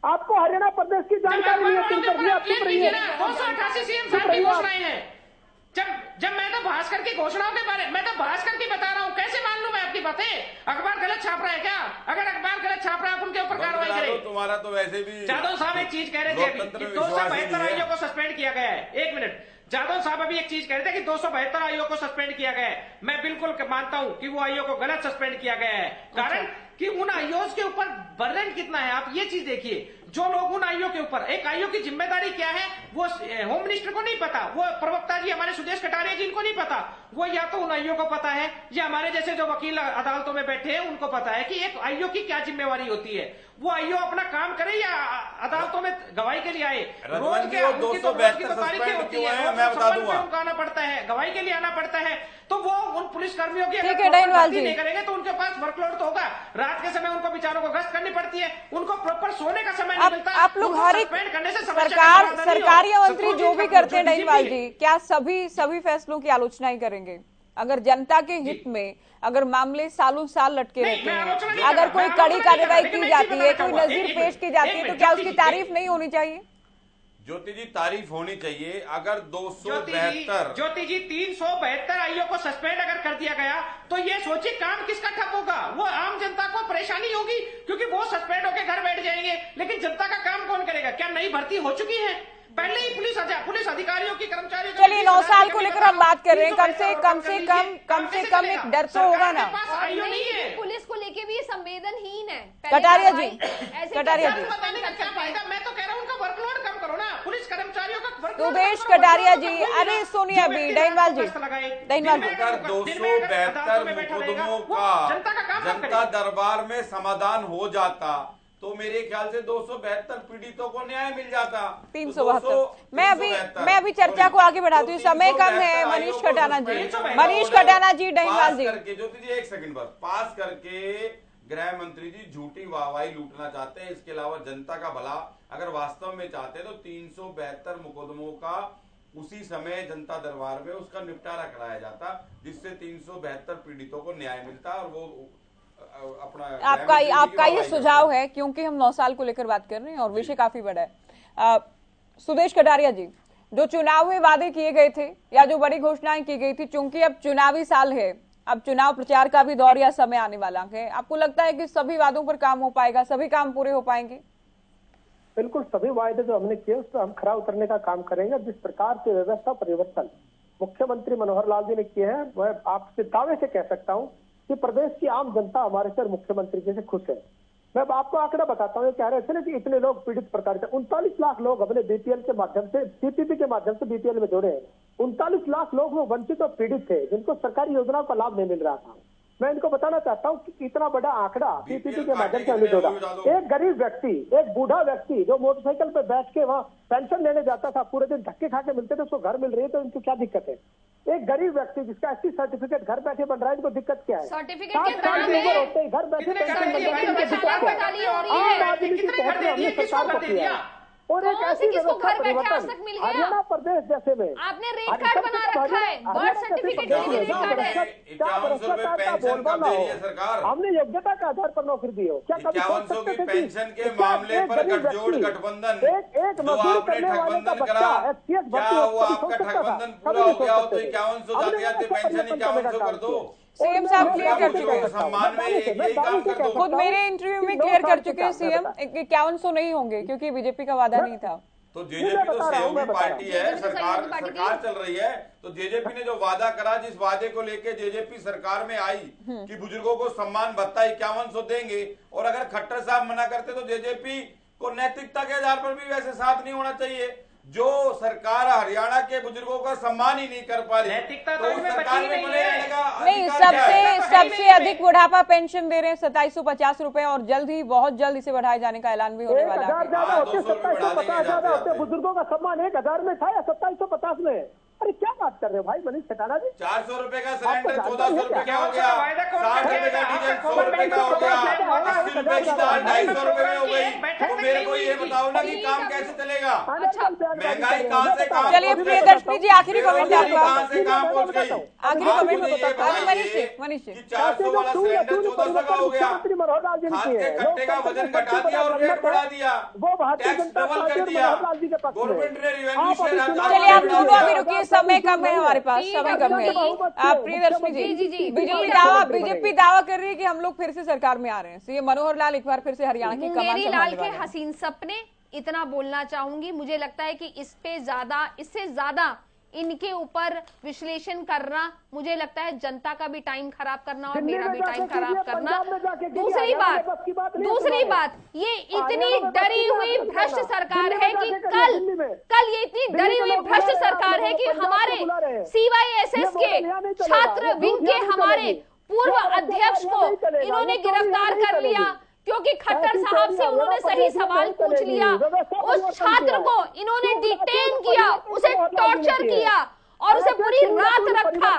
आपको हरियाणा प्रदेश की जानकारी नहीं है, 288 सीएम साहब की घोषणाएं हैं। जब मैं तो भास्कर की घोषणाओं के बारे, मैं तो भास्कर की बता रहा हूँ, कैसे मान लूं मैं आपकी बातें? अखबार गलत छाप रहा है क्या? अगर अखबार गलत छाप रहा है, आप उनके ऊपर कार्रवाई करें। तुम्हारा तो वैसे भी जादव साहब एक चीज कह रहे थे अभी, 272 आईओ को सस्पेंड किया गया है। एक मिनट, जादव साहब अभी एक चीज कह रहे थे कि 272 आईओ को सस्पेंड किया गया है। मैं बिल्कुल मानता हूं कि वो आईओ को गलत सस्पेंड किया गया है। कारण कि उन आईओ के ऊपर बर्डन कितना है, आप ये चीज देखिए। जो लोग उन आईओ के ऊपर, एक आईओ की जिम्मेदारी क्या है वो होम मिनिस्टर को नहीं पता, वो प्रवक्ता जी हमारे सुदेश कटारिया जी इनको नहीं पता। वो या तो उन आईओ को पता है, या हमारे जैसे जो वकील अदालतों में बैठे हैं उनको पता है कि एक आईओ की क्या जिम्मेवारी होती है। वो आईओ अपना काम करे या अदालतों में गवाही के लिए आए। रोज के 272 तारीखें होती है, मैं बता दूंगा, उनको आना पड़ता है, गवाही के लिए आना पड़ता है। तो वो उन पुलिस कर्मियों की नहीं करेंगे तो उनके पास वर्कलोड तो होगा। रात के समय उनको बेचारों को गश्त करनी पड़ती है, उनको प्रॉपर सोने का समय नहीं मिलता। आप लोग हर एक सरकारी मंत्री जो भी करते हैं डहीवाल जी, क्या सभी फैसलों की आलोचना ही करेंगे? अगर जनता के हित में अगर मामले सालों साल लटके रहते हैं, अगर कोई कड़ी कार्रवाई की जाती है, कोई नजीर पेश की जाती है, तो क्या उसकी तारीफ नहीं होनी चाहिए? ज्योति जी तारीफ होनी चाहिए। अगर 272 ज्योति जी 372 आईओ को सस्पेंड अगर कर दिया गया तो ये सोचिए काम किसका ठप होगा? वो आम जनता को परेशानी होगी क्योंकि वो सस्पेंड होकर घर बैठ जाएंगे, लेकिन जनता का काम कौन करेगा? क्या नई भर्ती हो चुकी है? पहले ही पुलिस अधिकारियों की, कर्मचारियों की। चलिए 9 साल को लेकर हम बात कर रहे हैं, कम से कम एक डर तो होगा ना। पुलिस को लेके भी संवेदनहीन है कटारिया जी। बताने का क्या फायदा? मैं तो कह रहा हूँ उनका वर्कलोड कम करो ना, पुलिस कर्मचारियों का वर्कलोड। सुदेश कटारिया जी, अरे सुनिए अभी डहीवाल जी, 272 मुकदमों का जनता दरबार में समाधान हो जाता तो मेरे ख्याल से 272 पीड़ितों को न्याय मिल जाता। 372। मैं अभी चर्चा को आगे बढ़ाती हूँ, समय कम है। मनीष खटाना जी, डहीवाल जी, ज्योति जी एक सेकंड बस, पास करके गृह मंत्री जी झूठी वाहवाही लूटना चाहते हैं। इसके अलावा जनता का भला अगर वास्तव में चाहते हैं तो 372 मुकदमों का उसी समय जनता दरबार में उसका निपटारा कराया जाता, जिससे 372 पीड़ितों को न्याय मिलता। और वो अपना आपका ये सुझाव है, क्योंकि हम 9 साल को लेकर बात कर रहे हैं और विषय काफी बड़ा है। सुदेश कटारिया जी, जो चुनाव में वादे किए गए थे या जो बड़ी घोषणाएं की गई थी, चूंकि अब चुनावी साल है, अब चुनाव प्रचार का भी दौर या समय आने वाला है, आपको लगता है कि सभी वादों पर काम हो पाएगा, सभी काम पूरे हो पाएंगे? बिल्कुल, सभी वायदे जो हमने किए उस पर हम खरा उतरने का काम करेंगे। जिस प्रकार से व्यवस्था परिवर्तन मुख्यमंत्री मनोहर लाल जी ने किए हैं, वह आपसे दावे से कह सकता हूँ कि प्रदेश की आम जनता हमारे सर मुख्यमंत्री जी से खुश है। मैं आपको आंकड़ा बताता हूँ, कह रहे थे ना कि इतने लोग पीड़ित प्रकार से 39 लाख लोग अपने बीपीएल के माध्यम से, सीपीपी के माध्यम से बीपीएल में जोड़े हैं। 39 लाख लोग वो वंचित और पीड़ित थे जिनको सरकारी योजनाओं का लाभ नहीं मिल रहा था। मैं इनको बताना चाहता हूँ कि इतना बड़ा आंकड़ा सीपीपी के माध्यम से हमने जोड़ा। एक गरीब व्यक्ति, एक बूढ़ा व्यक्ति जो मोटरसाइकिल पे बैठ के वहाँ पेंशन लेने जाता था, पूरे दिन धक्के खा के मिलते थे, उसको घर मिल रही है, तो इनको क्या दिक्कत है? एक गरीब व्यक्ति जिसका SC सर्टिफिकेट घर बैठे बन रहा है, इनको दिक्कत क्या है? सर्टिफिकेट होते घर बैठे पेंशन मिल रहा है, इनको दिक्कत क्या है? आम आदमी की तहत हमने सरकार को किया। और एक ऐसी व्यवस्था परिवर्तन हरियाणा प्रदेश जैसे में आपने रेट कार्ड बना रखा है, बर्थ सर्टिफिकेट के लिए रेट कार्ड है। हमने योग्यता के आधार पर नौकरी दी हो, क्या कभी सोच सकते थे कि पेंशन के मामले पर गठजोड़ गठबंधन एक मजदूरी करने वाले का बच्चा एसपीएस भर्ती हो आपका गठबंधन पूरा हो गया हो तो 5100 जाते पेंशन 5100 कर दो। सीएम साहब क्लियर कर चुके हैं, सम्मान में यही काम कर दो। खुद मेरे इंटरव्यू में क्लियर कर चुके हैं सीएम 5100 नहीं होंगे क्योंकि बीजेपी का वादा नहीं था। तो जेजेपी तो सहयोगी पार्टी है, सरकार चल रही है, तो जेजेपी ने जो वादा करा, जिस वादे को लेके जेजेपी सरकार में आई कि बुजुर्गों को सम्मान भत्ता 5100 देंगे, और अगर खट्टर साहब मना करते तो जेजेपी को नैतिकता के आधार पर भी वैसे साथ नहीं होना चाहिए। जो सरकार हरियाणा के बुजुर्गों का सम्मान ही नहीं कर पा रही, नैतिकता तो उस सरकार में मने रहने का नहीं, सबसे अधिक बुढ़ापा पेंशन दे रहे हैं 2750 रुपए, और जल्द ही बहुत जल्द इसे बढ़ाए जाने का ऐलान भी होने वाला है। 1000 ज्यादा होते, 2750 ज्यादा होते। बुजुर्गों का सम्मान 1000 में था या 2750 में? अरे क्या बात कर रहे हो भाई मनीष खटाना जी? 400 रुपए का सिलेंडर 1400 रुपए का हो गया, 60 रुपए का डीजल 100 रुपए का हो गया, 80 रुपए की दाल 250 रुपए में हो गई। तो मेरे को ये बताओ ना कि काम कैसे चलेगा? महंगाई कहाँ से काम? चलिए प्रियदर्शनी जी, आखिरी कमेंट आपका, कहाँ से काम पहुँच गई? आखिरी कमेंट मनीष जी। 400 वाला सिलेंडर 1400 का हो गया, खाद के कट्टे का वजन घटा दिया और रेट बढ़ा दिया, टैक्स डबल कर दिया, गवर्नमेंट ने रेवेन्यू शेयर। चलिए आप दोनों अभी रुकिए, समय कम है हमारे पास, समय कम है। आप प्रियदर्शनी जी, बीजेपी दावा कर रही है कि हम लोग फिर से सरकार में आ रहे हैं, सीएम मनोहर लाल एक बार फिर से हरियाणा की कमान मुंगेरी लाल संभालने के वाले हैं। हसीन सपने, इतना बोलना चाहूंगी। मुझे लगता है कि इस पे ज्यादा, इससे ज्यादा इनके ऊपर विश्लेषण करना, मुझे लगता है जनता का भी टाइम खराब करना और मेरा भी टाइम खराब करना। दूसरी बात, ये इतनी डरी हुई भ्रष्ट सरकार है कि कल ये इतनी डरी हुई भ्रष्ट सरकार है कि हमारे CYSS के छात्र विंग के हमारे पूर्व अध्यक्ष को इन्होंने गिरफ्तार कर लिया, क्योंकि खट्टर साहब से उन्होंने सही सवाल पूछ लिया। उस छात्र को इन्होंने डिटेन किया, उसे टॉर्चर किया और उसे पूरी रात रखा।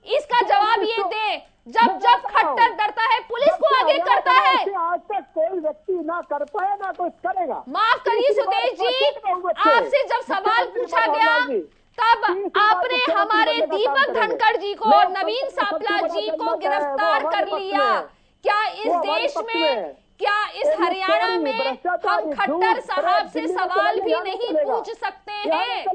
इसका जवाब ये दे, जब खट्टर डरता है पुलिस को आगे करता है। आज तक कोई व्यक्ति ना कर पाया ना कोई करेगा। माफ करिए सुदेश जी, आपसे जब सवाल पूछा गया तब आपने हमारे दीपक धनखड़ जी को और नवीन सापला जी को गिरफ्तार कर लिया। क्या इस देश में, क्या इस हरियाणा में हम खट्टर साहब से सवाल भी नहीं पूछ सकते हैं?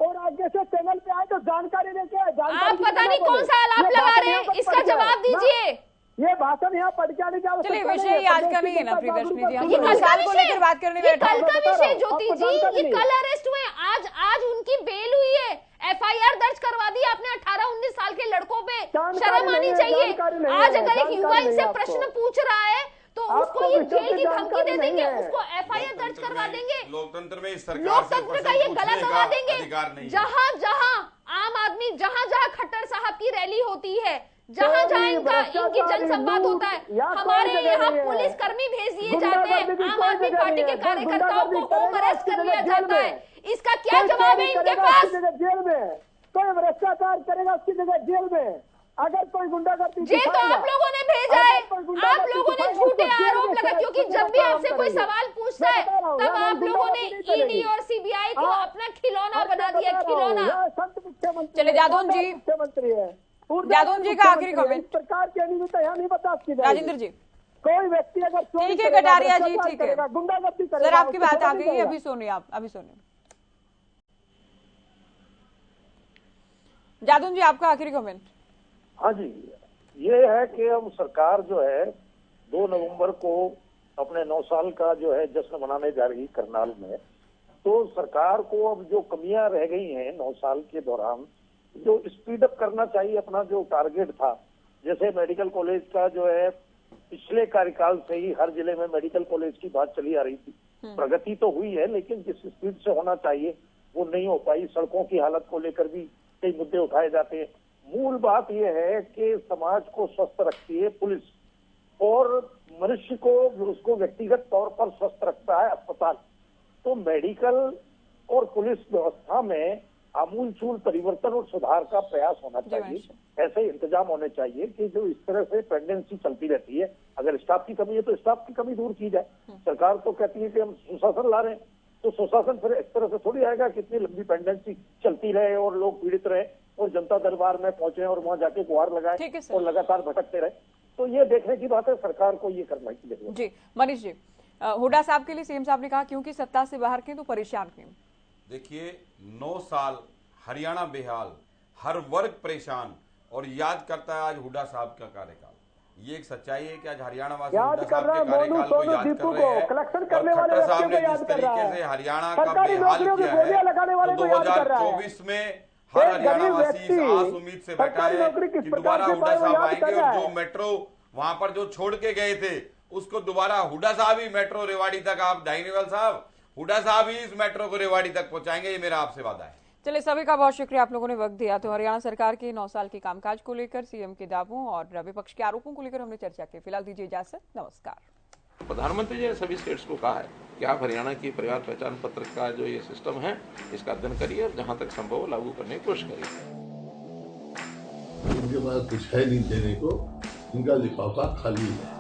और आगे से चैनल पे आए तो जानकारी लेके आए। आप पता नहीं कौन सा आलाप लगा रहे हैं, इसका जवाब दीजिए। ये भाषण यहाँ पढ़ के आने की आवश्यकता चलिए, विषय आज का नहीं है ना प्रियदर्शनी जी, हम ये कल का को लेकर बात करने विषय, कल का विषय ज्योति जी, ये कल अरेस्ट हुए, आज उनकी बेल हुई है, FIR दर्ज करवा दी आपने। 18-19 साल के लड़कों पे शर्म आनी चाहिए। आज अगर एक युवा इनसे प्रश्न पूछ रहा है तो उसको ये जेल की धमकी दे देंगे, उसको FIR दर्ज करवा देंगे, लोकतंत्र में लोकतंत्र का ये गला दबा देंगे। जहां आम आदमी, जहां खट्टर साहब की रैली होती है, जहां इनकी जनसंवाद होता है, हमारे यहाँ पुलिस कर्मी भेज दिए जाते हैं, आम आदमी पार्टी के कार्यकर्ताओं को होम अरेस्ट कर लिया जाता है। इसका क्या जवाब है इनके पास? जेल में कोई भ्रष्टाचार करेगा उसकी जगह जेल में। अगर कोई गुंडागर्दी, जेल तो आप लोगों ने भेजा है, आप लोगों ने झूठे आरोप लगा, क्योंकि जब भी आपसे कोई सवाल पूछता है तब आप लोगों ने ED और CBI को अपना खिलौना बना दिया, खिलौना। चले जादौन जी, मुख्यमंत्री है, जादौन जी का आखिरी कमेंट सरकार की अनियमितता यहाँ नहीं बर्दाश्त की राजेंद्र जी। कोई व्यक्ति अगर ठीक है कटारिया जी, ठीक है गुंडागर्दी सर, आपकी बात आ गई, अभी सुनिए आप, अभी सुनिए जादौन जी, आपका आखिरी कमेंट। हाँ जी, ये है कि हम सरकार जो है 2 नवंबर को अपने 9 साल का जो है जश्न मनाने जा रही करनाल में। तो सरकार को अब जो कमियां रह गई हैं 9 साल के दौरान, जो स्पीड अप करना चाहिए अपना जो टारगेट था। जैसे मेडिकल कॉलेज का जो है पिछले कार्यकाल से ही हर जिले में मेडिकल कॉलेज की बात चली आ रही थी, प्रगति तो हुई है लेकिन जिस स्पीड से होना चाहिए वो नहीं हो पाई। सड़कों की हालत को लेकर भी कई मुद्दे उठाए जाते हैं। मूल बात यह है कि समाज को स्वस्थ रखती है पुलिस, और मनुष्य को, उसको व्यक्तिगत तौर पर स्वस्थ रखता है अस्पताल। तो मेडिकल और पुलिस व्यवस्था में आमूलचूल परिवर्तन और सुधार का प्रयास होना चाहिए। ऐसे इंतजाम होने चाहिए कि जो इस तरह से पेंडेंसी चलती रहती है, अगर स्टाफ की कमी है तो स्टाफ की कमी दूर की जाए। सरकार तो कहती है कि हम सुशासन ला रहे हैं, तो सुशासन फिर इस तरह से थोड़ी आएगा कि इतनी लंबी पेंडेंसी चलती रहे और लोग पीड़ित रहे और जनता दरबार में पहुंचे और वहां जाके गुहार लगाए और लगातार भटकते रहे। तो ये देखने की बात है, सरकार को ये करना चाहिए। जी मनीष जी, हुड्डा साहब के लिए सीएम साहब ने कहा क्योंकि सत्ता से बाहर के तो परेशान क्यों। देखिए 9 साल हरियाणा बेहाल, हर वर्ग परेशान, और याद करता है आज हुड्डा साहब का कार्यकाल। ये एक सच्चाई है कि आज हरियाणा वासी हुड्डा साहब के कार्यकाल को याद कर रहे हैं। और खट्टर साहब ने जिस तरीके से हरियाणा का बेहाल किया है, तो 2024 में हर हरियाणा वासी इस आस उम्मीद से बैठा है कि दोबारा हुड्डा साहब आएंगे और जो मेट्रो वहां पर जो छोड़ के गए थे उसको दोबारा हुड्डा साहब ही मेट्रो रेवाड़ी तक, आप डाइनीवाल साहब, हुड्डा साहब ही इस मेट्रो को रेवाड़ी तक पहुंचाएंगे, ये मेरा आपसे वादा है। चलिए, सभी का बहुत शुक्रिया, आप लोगों ने वक्त दिया। तो हरियाणा सरकार के 9 साल के कामकाज को लेकर, सीएम के दावों और विपक्ष के आरोपों को लेकर हमने चर्चा की। फिलहाल दीजिए इजाजत, नमस्कार। प्रधानमंत्री जी ने सभी स्टेट्स को कहा है कि आप हरियाणा की परिवार पहचान पत्र का जो ये सिस्टम है इसका अध्ययन करिए और जहां तक संभव हो लागू करने की कोशिश करिए। इनके पास कुछ है नहीं देने को, इनका लिफाफा खाली है।